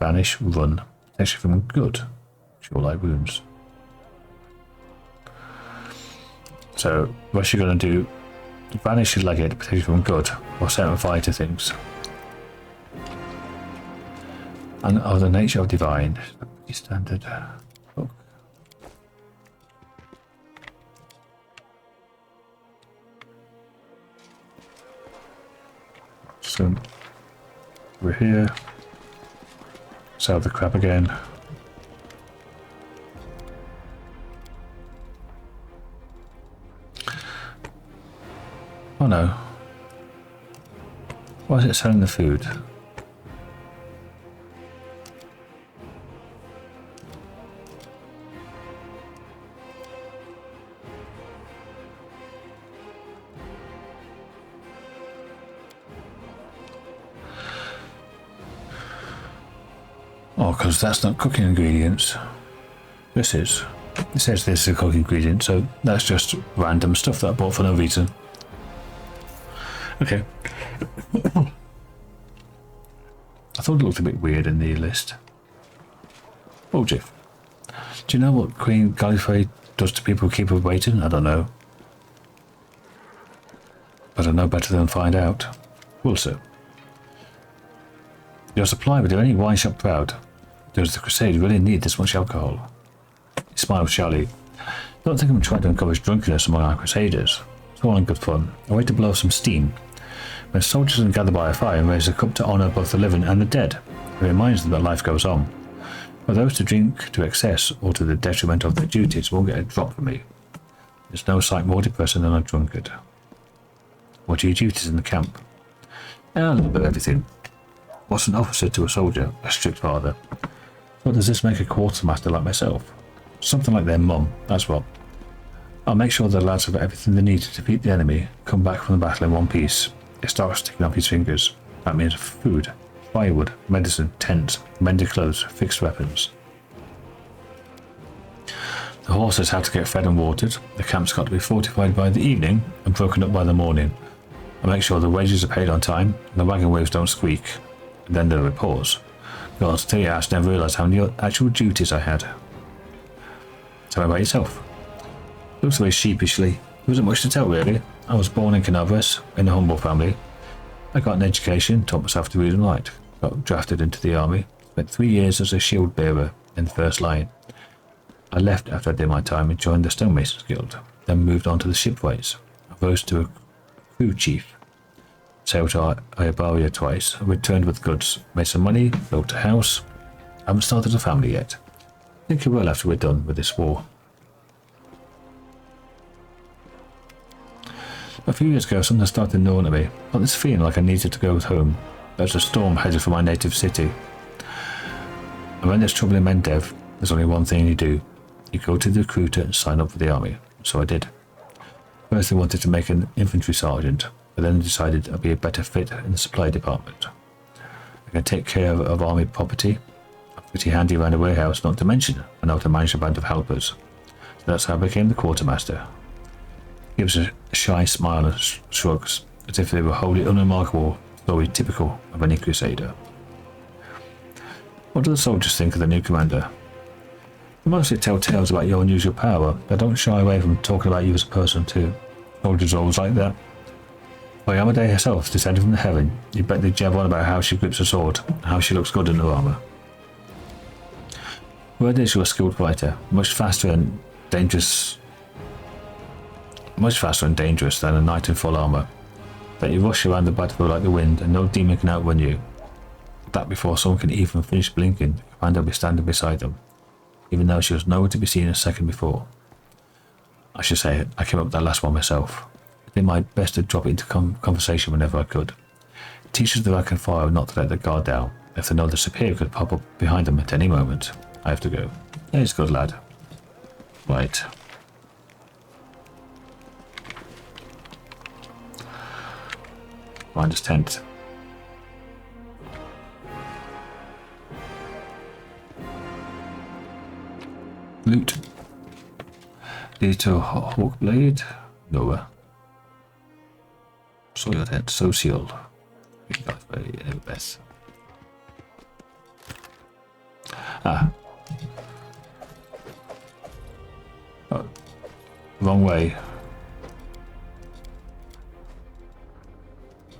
Vanish, run. Actually from good. Sure light wounds. So what you're gonna do, vanish is like it, potentially from good, or set on fire to things. And of the nature of divine. Pretty standard. Oh. So we're here. Sell the crap again. Oh no. Why is it selling the food? Oh, because that's not cooking ingredients. This is. It says this is a cooking ingredient, so that's just random stuff that I bought for no reason. Okay. I thought it looked a bit weird in the list. Oh, Jeff. Do you know what Queen Gallifrey does to people who keep her waiting? I don't know. But I know better than find out. Also, your supply would do any wine shop proud. Does the Crusade really need this much alcohol? He smiled shyly. Don't think I'm trying to encourage drunkenness among our Crusaders. It's all in good fun. A way to blow some steam. When soldiers can gather by a fire and raise a cup to honour both the living and the dead, it reminds them that life goes on. For those to drink to excess or to the detriment of their duties won't get a drop from me. There's no sight more depressing than a drunkard. What are your duties in the camp? A little bit of everything. What's an officer to a soldier? A strict father. What does this make a quartermaster like myself? Something like their mum, that's what. I'll make sure the lads have everything they need to defeat the enemy, come back from the battle in one piece. It starts sticking off his fingers. That means food, firewood, medicine, tents, mended clothes, fixed weapons. The horses have to get fed and watered. The camp's got to be fortified by the evening and broken up by the morning. I make sure the wages are paid on time and the wagon wheels don't squeak. And then there'll be pause. God, to tell you, I never realised how many actual duties I had. Tell me about yourself. Looks very sheepishly. There wasn't much to tell really. I was born in Canaveras, in a humble family. I got an education, taught myself to read and write. Got drafted into the army. Spent 3 years as a shield bearer in the first line. I left after I did my time and joined the Stonemasons Guild. Then moved on to the shipwrights. I rose to a crew chief. Sailed to Iberia twice. I returned with goods. Made some money, built a house. I haven't started a family yet. I think I will after we're done with this war. A few years ago, something started gnawing at me. Got this feeling like I needed to go home. There's a storm headed for my native city. And when there's trouble in Mendev, there's only one thing you do. You go to the recruiter and sign up for the army. So I did. First I wanted to make an infantry sergeant, but then I decided I'd be a better fit in the supply department. I can take care of army property. I'm pretty handy around a warehouse, not to mention I know how to manage a band of helpers. So that's how I became the quartermaster. He gives a shy smile and shrugs, as if they were wholly unremarkable story typical of any Crusader. What do the soldiers think of the new commander? They mostly tell tales about your unusual power, but don't shy away from talking about you as a person too. Soldiers are always like that. By Amadei herself, descended from the heaven, you bet they jab on about how she grips a sword, and how she looks good in her armour. Word is you're a skilled fighter, much faster and dangerous than a knight in full armour. That you rush around the battlefield like the wind and no demon can outrun you. That before someone can even finish blinking, the commander will be standing beside them, even though she was nowhere to be seen a second before. I should say, I came up with that last one myself. I did my best to drop it into conversation whenever I could. It teaches the rank and file not to let their guard down, if they know the superior could pop up behind them at any moment. I have to go. Yeah, he's a good lad. Right. Find his tent. Loot. Lead to a hawk blade. Nowhere. Soil head, social. Irabeth. Ah. Oh, wrong way.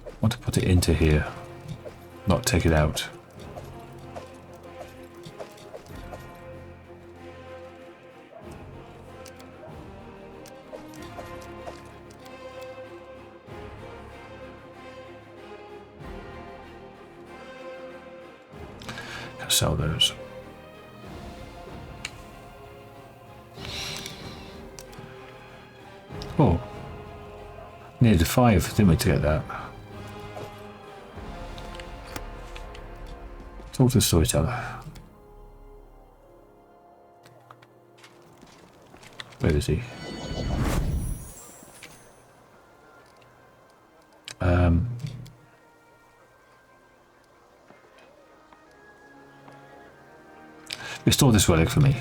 I want to put it into here, not take it out. Sell those. Oh, needed 5, didn't we, to get that? Talk to the storyteller. Where is he? Restore this relic for me.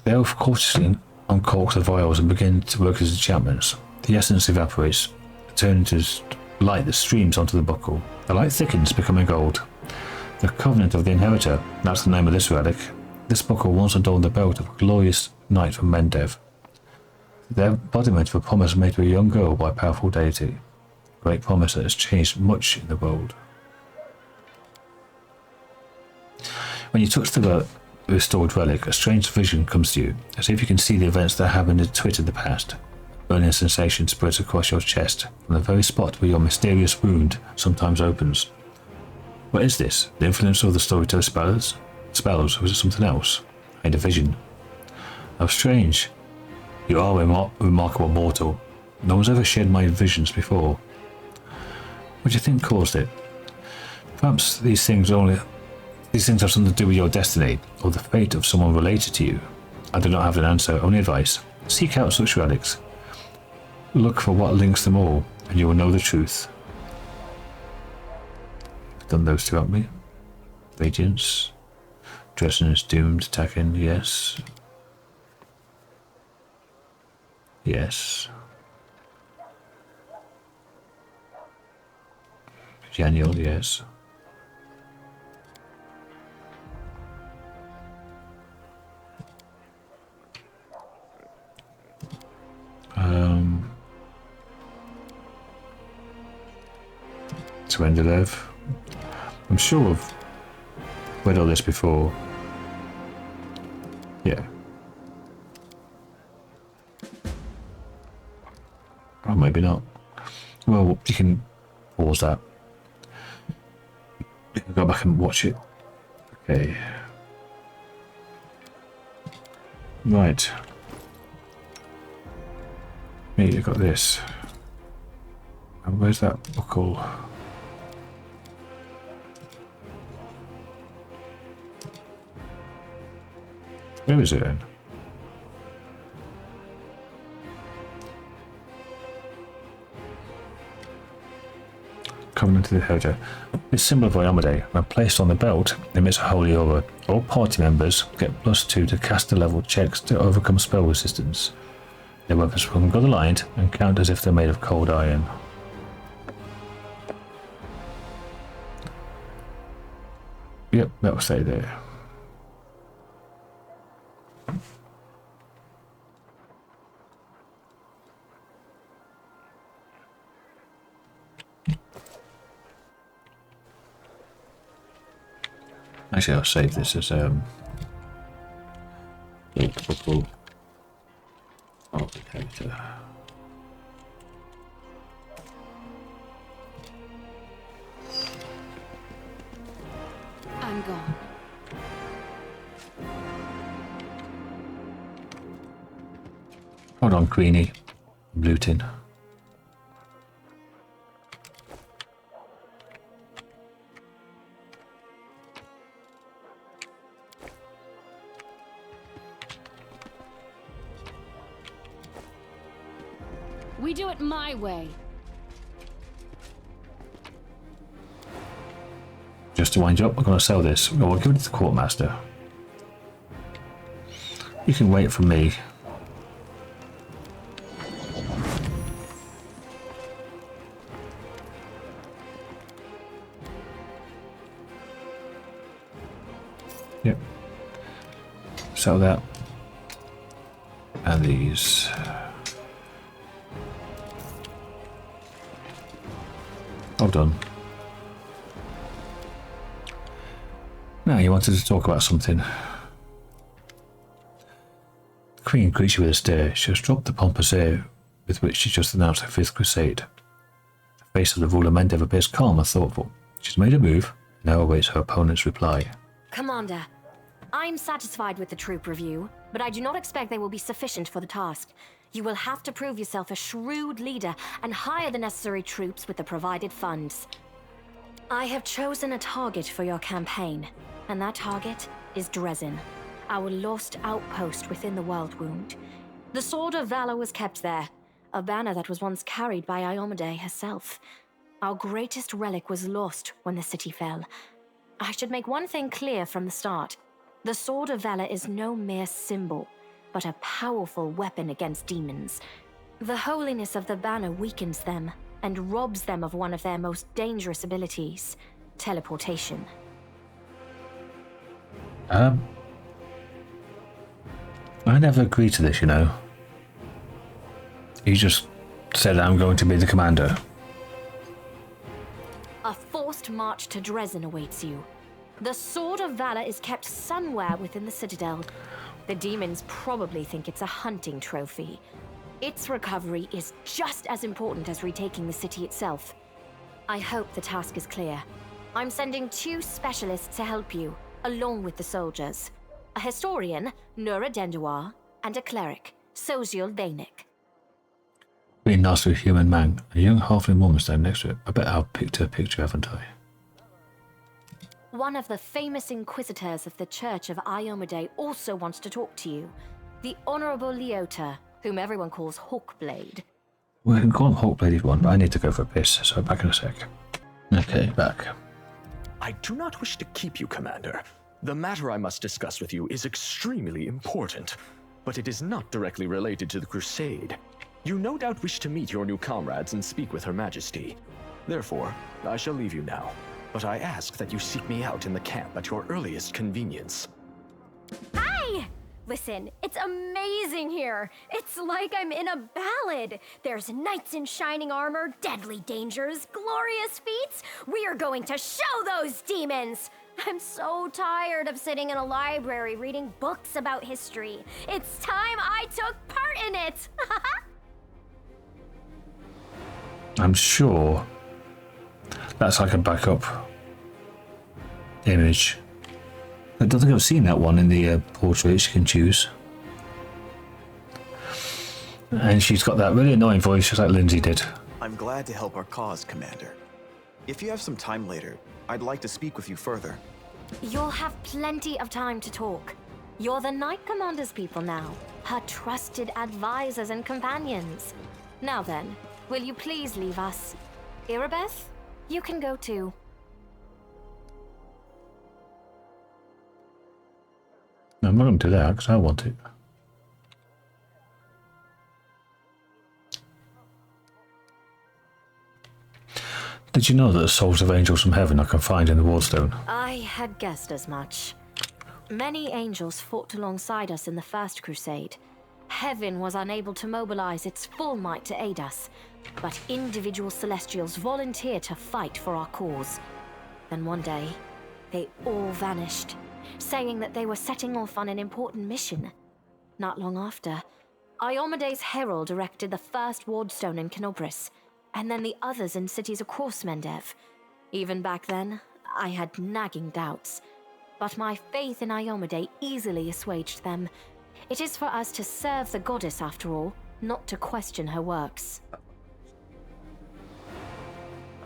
The elf cautiously uncorks the vials and begin to work as enchantments. The essence evaporates, turning to light that streams onto the buckle. The light thickens, becoming gold. The Covenant of the Inheritor, that's the name of this relic. This buckle once adorned the belt of a glorious knight from Mendev. The embodiment of a promise made to a young girl by a powerful deity. A great promise that has changed much in the world. When you touch the restored relic, a strange vision comes to you, as if you can see the events that happened in Twit in the past. A burning sensation spreads across your chest, from the very spot where your mysterious wound sometimes opens. What is this? The influence of the storyteller spells? Or is it something else? I had a vision. How strange. You are a remarkable mortal. No one's ever shared my visions before. What do you think caused it? Perhaps these things have something to do with your destiny, or the fate of someone related to you. I do not have an answer, only advice. Seek out such relics. Look for what links them all, and you will know the truth. I've done those two, haven't we? Radiance. Dressing is doomed, attacking, yes. Yes. Genial, yes. Surrender Lev. I'm sure I've read all this before. Yeah. Or maybe not. Well, you can pause that. You can go back and watch it. Okay. Right. Me, you got this. And where's that buckle? Where is it then? Covenant of the Inheritor. This symbol of Iomade, when placed on the belt, emits a holy aura. All party members get +2 to caster level checks to overcome spell resistance. Their weapons become God aligned and count as if they're made of cold iron. Yep, that will stay there. Actually, I'll save this as buckle of the character. I'm gone. Hold on, Queenie. I'm looting. We do it my way. Just to wind you up, we're going to sell this. We'll give it to the quartermaster. You can wait for me. Sell that. And these. All done. Now you wanted to talk about something. The Queen greets you with a stare. She has dropped the pompous air with which she just announced her 5th Crusade. The face of the ruler Mendev appears calm and thoughtful. She's made a move, and now awaits her opponent's reply. Commander, I'm satisfied with the troop review, but I do not expect they will be sufficient for the task. You will have to prove yourself a shrewd leader and hire the necessary troops with the provided funds. I have chosen a target for your campaign, and that target is Dresden, our lost outpost within the Worldwound. The Sword of Valor was kept there, a banner that was once carried by Iomade herself. Our greatest relic was lost when the city fell. I should make one thing clear from the start. The Sword of Valor is no mere symbol, but a powerful weapon against demons. The holiness of the banner weakens them and robs them of one of their most dangerous abilities, teleportation. I never agreed to this, you know. You just said I'm going to be the commander. A forced march to Dresden awaits you. The Sword of Valor is kept somewhere within the Citadel. The demons probably think it's a hunting trophy. Its recovery is just as important as retaking the city itself. I hope the task is clear. I'm sending 2 specialists to help you, along with the soldiers. A historian, Nura Denduar, and a cleric, Soziel Bainik. Really nice to a human man. A young halfling woman standing next to it. I bet I've picked her picture, haven't I? One of the famous inquisitors of the Church of Iomade also wants to talk to you. The Honorable Leota, whom everyone calls Hawkblade. We can call him Hawkblade if you want, but I need to go for a piss, so back in a sec. Okay, back. I do not wish to keep you, Commander. The matter I must discuss with you is extremely important, but it is not directly related to the Crusade. You no doubt wish to meet your new comrades and speak with Her Majesty. Therefore, I shall leave you now, but I ask that you seek me out in the camp at your earliest convenience. Hi! Listen, it's amazing here. It's like I'm in a ballad. There's knights in shining armor, deadly dangers, glorious feats. We are going to show those demons! I'm so tired of sitting in a library reading books about history. It's time I took part in it! I'm sure that's like a backup image. I don't think I've seen that one in the portraits you can choose. And she's got that really annoying voice just like Lindsay did. I'm glad to help our cause, Commander. If you have some time later, I'd like to speak with you further. You'll have plenty of time to talk. You're the Knight Commander's people now, her trusted advisors and companions. Now then, will you please leave us? Irabeth, you can go too. No, I'm not going to do that because I want it. Did you know that the souls of angels from heaven are confined in the Wardstone? I had guessed as much. Many angels fought alongside us in the First Crusade. Heaven was unable to mobilize its full might to aid us, but individual celestials volunteered to fight for our cause. Then one day, they all vanished, saying that they were setting off on an important mission. Not long after, Iomade's herald erected the first wardstone in Kenobris, and then the others in cities across Mendev. Even back then, I had nagging doubts, but my faith in Iomade easily assuaged them. It is for us to serve the goddess after all, not to question her works.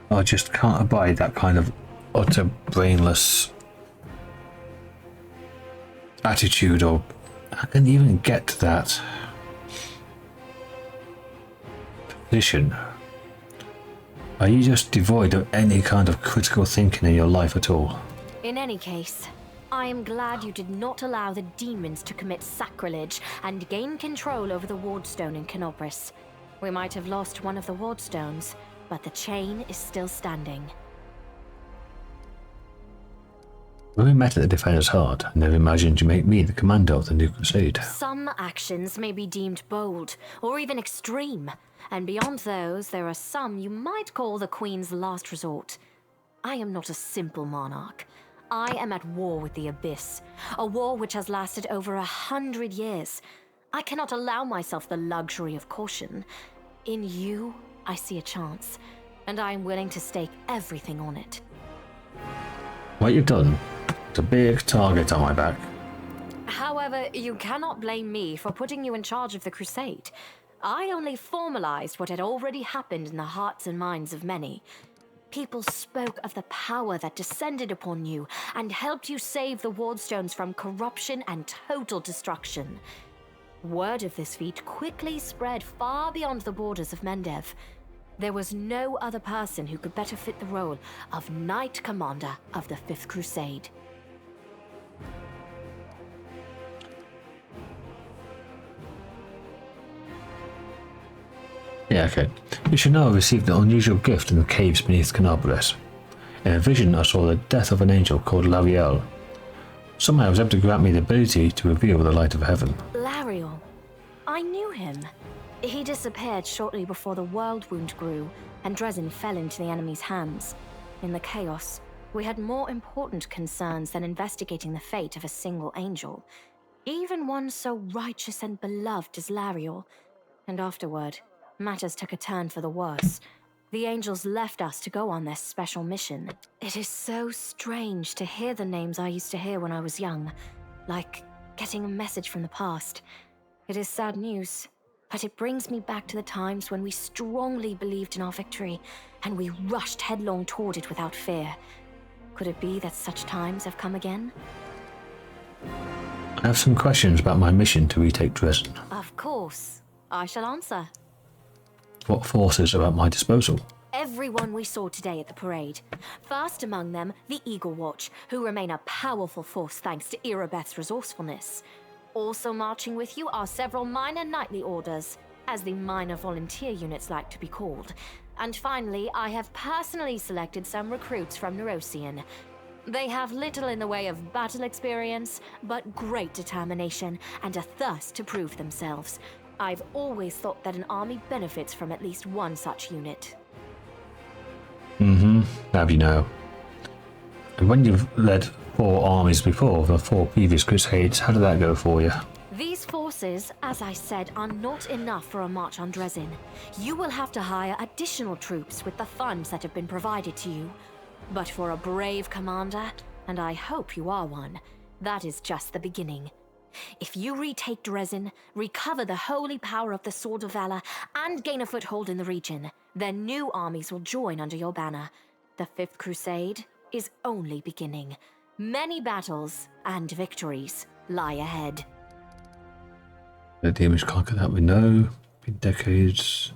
I just can't abide that kind of utter brainless attitude, or I can't even get to that position. Are you just devoid of any kind of critical thinking in your life at all? In any case, I am glad you did not allow the demons to commit sacrilege and gain control over the wardstone in Kenobris. We might have lost one of the wardstones, but the chain is still standing. When we met at the Defender's Heart, I never imagined you make me the commander of the new Crusade. Some actions may be deemed bold, or even extreme, and beyond those, there are some you might call the Queen's last resort. I am not a simple monarch. I am at war with the Abyss, a war which has lasted over 100 years. I cannot allow myself the luxury of caution. In you, I see a chance, and I am willing to stake everything on it. What you've done? It's a big target on my back. However, you cannot blame me for putting you in charge of the Crusade. I only formalized what had already happened in the hearts and minds of many. People spoke of the power that descended upon you and helped you save the Wardstones from corruption and total destruction. Word of this feat quickly spread far beyond the borders of Mendev. There was no other person who could better fit the role of Knight Commander of the Fifth Crusade. Yeah, okay. You should know I received an unusual gift in the caves beneath Canabres. In a vision, I saw the death of an angel called Lariel. Somehow I was able to grant me the ability to reveal the light of heaven. Lariel. I knew him. He disappeared shortly before the world wound grew, and Dresden fell into the enemy's hands. In the chaos, we had more important concerns than investigating the fate of a single angel. Even one so righteous and beloved as Lariel. And afterward, matters took a turn for the worse. The angels left us to go on their special mission. It is so strange to hear the names I used to hear when I was young, like getting a message from the past. It is sad news, but it brings me back to the times when we strongly believed in our victory, and we rushed headlong toward it without fear. Could it be that such times have come again? I have some questions about my mission to retake Dresden. Of course. I shall answer. What forces are at my disposal? Everyone we saw today at the parade. First among them, the Eagle Watch, who remain a powerful force thanks to Irabeth's resourcefulness. Also marching with you are several minor knightly orders, as the minor volunteer units like to be called. And finally, I have personally selected some recruits from Neurosian. They have little in the way of battle experience, but great determination and a thirst to prove themselves. I've always thought that an army benefits from at least one such unit. Now you know. And when you've led 4 armies before, the 4 previous Crusades, how did that go for you? These forces, as I said, are not enough for a march on Dresden. You will have to hire additional troops with the funds that have been provided to you. But for a brave commander, and I hope you are one, that is just the beginning. If you retake Dresden, recover the holy power of the Sword of Valor, and gain a foothold in the region, then new armies will join under your banner. The Fifth Crusade is only beginning. Many battles and victories lie ahead. Let the image conquer that we know. Been decades.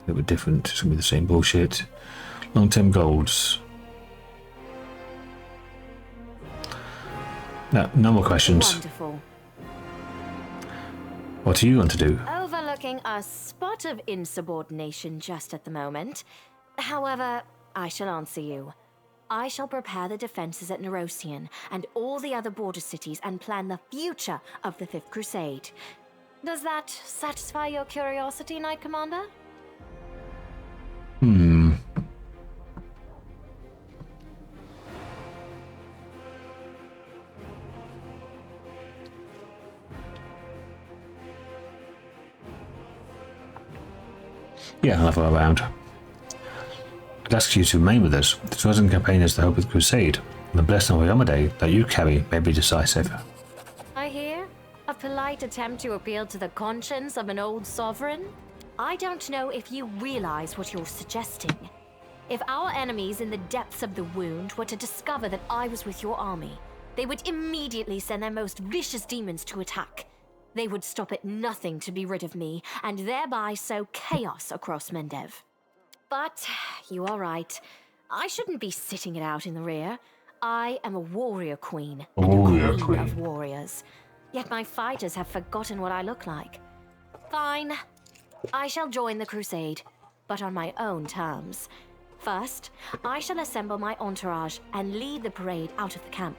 They were different. It's gonna be the same bullshit. Long-term goals. No more questions. Wonderful. What do you want to do? Overlooking a spot of insubordination just at the moment. However, I shall answer you. I shall prepare the defenses at Neurosian and all the other border cities and plan the future of the Fifth Crusade. Does that satisfy your curiosity, Knight Commander? Yeah, I'll have a round. I'd ask you to remain with us. The Dresden campaign is the hope of the Crusade, and the blessing of Yamade that you carry may be decisive. I hear a polite attempt to appeal to the conscience of an old sovereign. I don't know if you realize what you're suggesting. If our enemies in the depths of the wound were to discover that I was with your army, they would immediately send their most vicious demons to attack. They would stop at nothing to be rid of me, and thereby sow chaos across Mendev. But you are right. I shouldn't be sitting it out in the rear. I am a warrior queen, and a queen of warriors. Yet my fighters have forgotten what I look like. Fine. I shall join the Crusade, but on my own terms. First, I shall assemble my entourage and lead the parade out of the camp.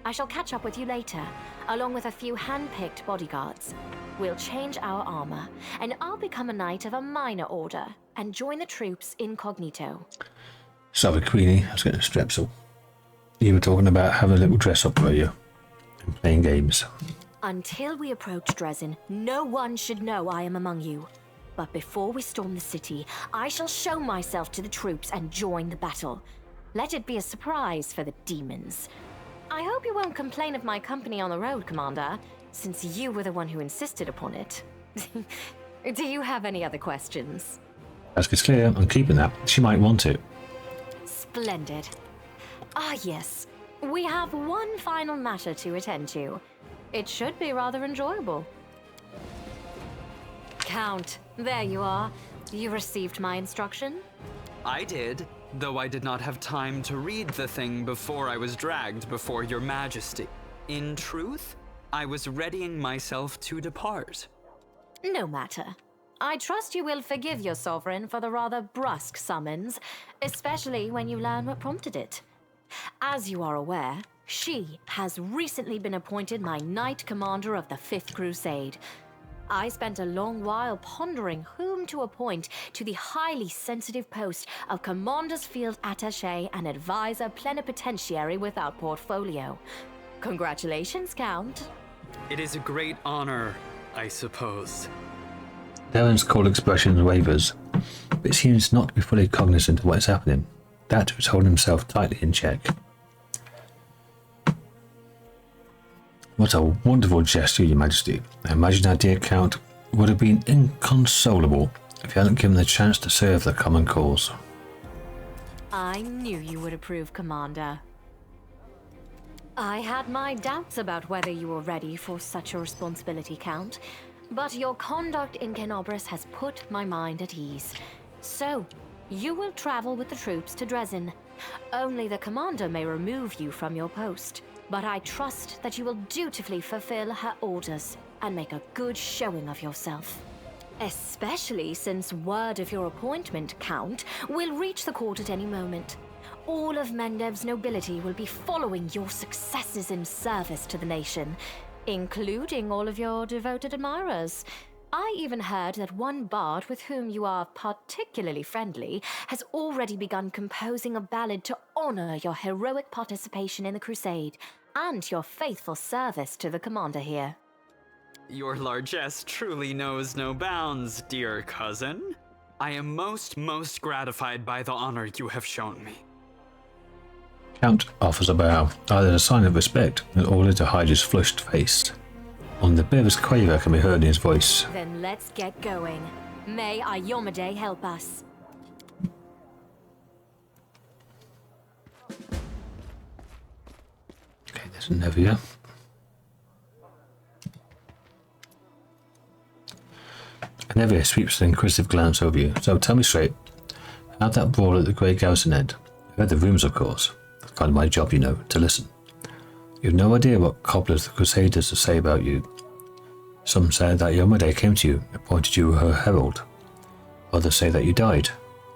I shall catch up with you later, along with a few hand-picked bodyguards. We'll change our armor, and I'll become a knight of a minor order and join the troops incognito. Sorry, Queenie, I was getting a strepsil. You were talking about having a little dress up, were you? And playing games. Until we approach Dresden, no one should know I am among you. But before we storm the city, I shall show myself to the troops and join the battle. Let it be a surprise for the demons. I hope you won't complain of my company on the road, Commander, since you were the one who insisted upon it. Do you have any other questions? As it's clear, I'm keeping that. She might want to. Splendid. Ah, yes. We have one final matter to attend to. It should be rather enjoyable. Count, there you are. You received my instruction? I did, though I did not have time to read the thing before I was dragged before your majesty. In truth, I was readying myself to depart. No matter. I trust you will forgive your sovereign for the rather brusque summons, especially when you learn what prompted it. As you are aware, she has recently been appointed my Knight Commander of the 5th Crusade. I spent a long while pondering whom to appoint to the highly sensitive post of Commander's Field Attaché and Advisor Plenipotentiary without portfolio. Congratulations, Count. It is a great honor, I suppose. Darren's cold expression wavers, but seems not to be fully cognizant of what is happening. That was holding himself tightly in check. What a wonderful gesture, Your Majesty. I imagine our dear Count would have been inconsolable if he hadn't given the chance to serve the common cause. I knew you would approve, Commander. I had my doubts about whether you were ready for such a responsibility, Count, but your conduct in Kenobris has put my mind at ease. So, you will travel with the troops to Dresden. Only the Commander may remove you from your post, but I trust that you will dutifully fulfill her orders and make a good showing of yourself. Especially since word of your appointment, Count, will reach the court at any moment. All of Mendev's nobility will be following your successes in service to the nation, including all of your devoted admirers. I even heard that one bard with whom you are particularly friendly has already begun composing a ballad to honor your heroic participation in the Crusade and your faithful service to the Commander here. Your largesse truly knows no bounds, dear cousin. I am most gratified by the honor you have shown me. Count offers a bow, either a sign of respect in order to hide his flushed face. On the barest quaver can be heard in his voice. Then let's get going. May Iyomade help us. Okay, there's Nevia. Nevia sweeps an inquisitive glance over you. So tell me straight, how'd that brawl at the Great Garrison end? I heard the rumours, of course. That's kind of my job, you know, to listen. You've no idea what cobblers the Crusaders say about you. Some say that Iyomade came to you, appointed you her herald. Others say that you died,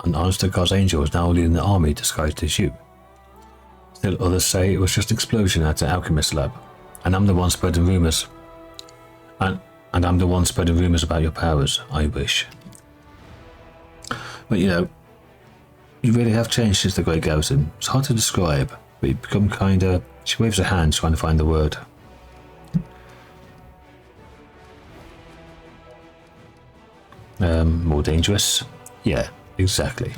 and honest to God's angel is now leading the army disguised as you. Still others say it was just an explosion at an alchemist lab, and I'm the one spreading rumours. And I'm the one spreading rumours about your powers, I wish. But you know, you really have changed since the Great Garrison. It's hard to describe, but you've become kinda... She waves her hand trying to find the word. More dangerous? Yeah, exactly.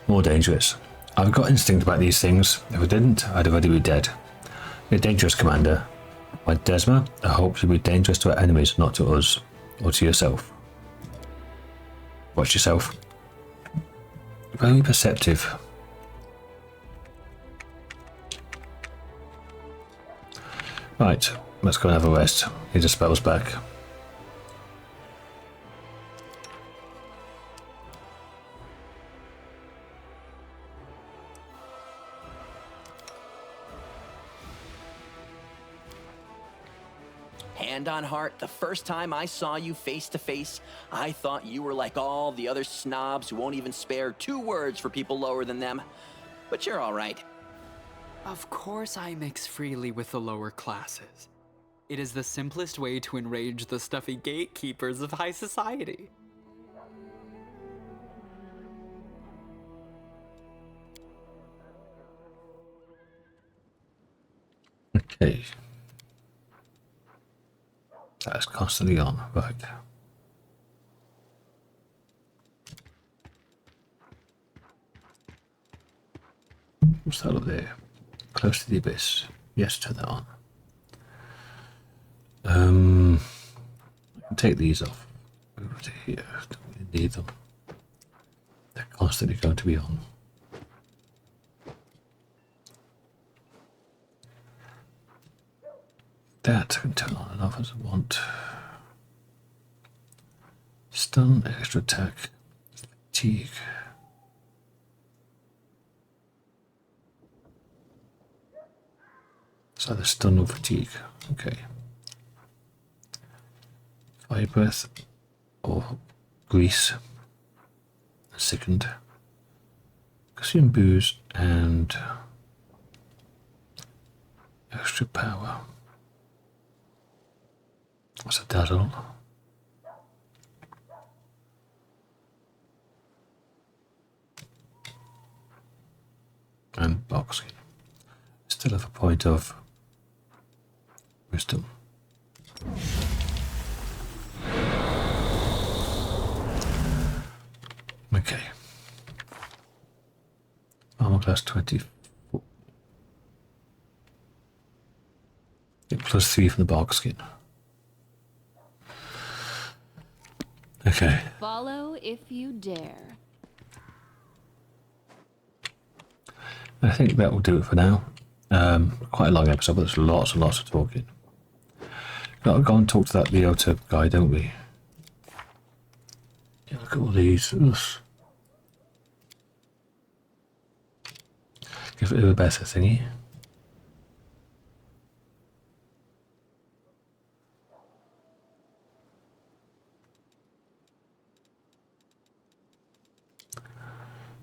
More dangerous. I've got instinct about these things. If I didn't, I'd already be dead. You're dangerous, Commander. Like Desma, I hope you'll be dangerous to our enemies, not to us, or to yourself. Watch yourself. Very perceptive. Right, let's go and have a rest. Need the spells back. Hand on heart, the first time I saw you face to face, I thought you were like all the other snobs who won't even spare 2 words for people lower than them. But you're all right. Of course I mix freely with the lower classes. It is the simplest way to enrage the stuffy gatekeepers of high society. Okay. That's constantly on, right. What's that up there? Close to the abyss. Yes, turn that on. I can take these off. Over to here. Don't really need them. They're constantly going to be on. That I can turn on and off as I want. Stun, extra attack, fatigue. It's either stun or fatigue. Okay. Fire breath or grease. Sickened. Consume booze and extra power. What's a dazzle? And boxing. Still have a point of wisdom. Okay. Armor class 24. Get +3 from the bark skin. Okay. Follow if you dare. I think that will do it for now. Quite a long episode, but there's lots and lots of talking. Gotta go and talk to that Leota guy, don't we? Yeah, look at all these. Ugh. Give it a better thingy.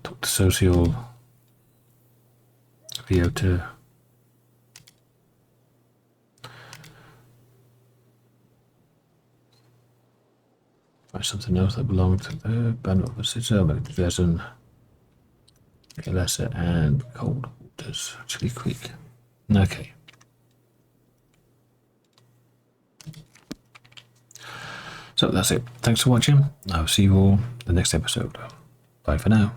Talk to social Leota. Find something else that belonged to the band of the city, Dresden, Lesser, and Cold Waters, Chili Creek. Okay. So that's it. Thanks for watching. I'll see you all in the next episode. Bye for now.